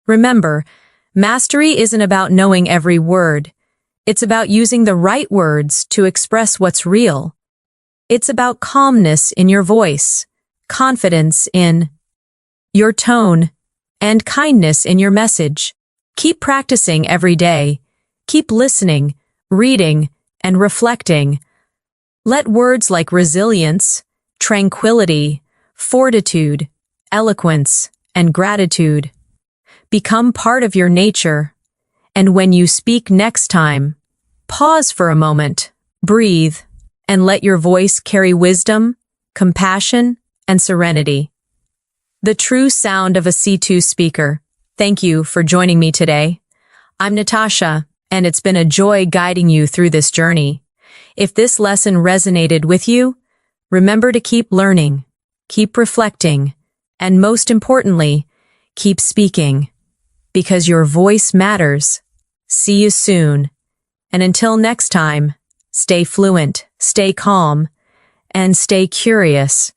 Remember, Mastery isn't about knowing every word. It's about using the right words to express what's real. It's about calmness in your voice, confidence in your tone, and kindness in your message. Keep practicing every day. Keep listening, reading, and reflecting. Let words like resilience, tranquility, fortitude, eloquence, and gratitude become part of your nature. And when you speak next time, pause for a moment, breathe, and let your voice carry wisdom, compassion, and serenity. The true sound of a C2 speaker. Thank you for joining me today. I'm Natasha, and it's been a joy guiding you through this journey. If this lesson resonated with you, remember to keep learning, keep reflecting, and most importantly, keep speaking, because your voice matters. See you soon. And until next time, stay fluent, stay calm, and stay curious.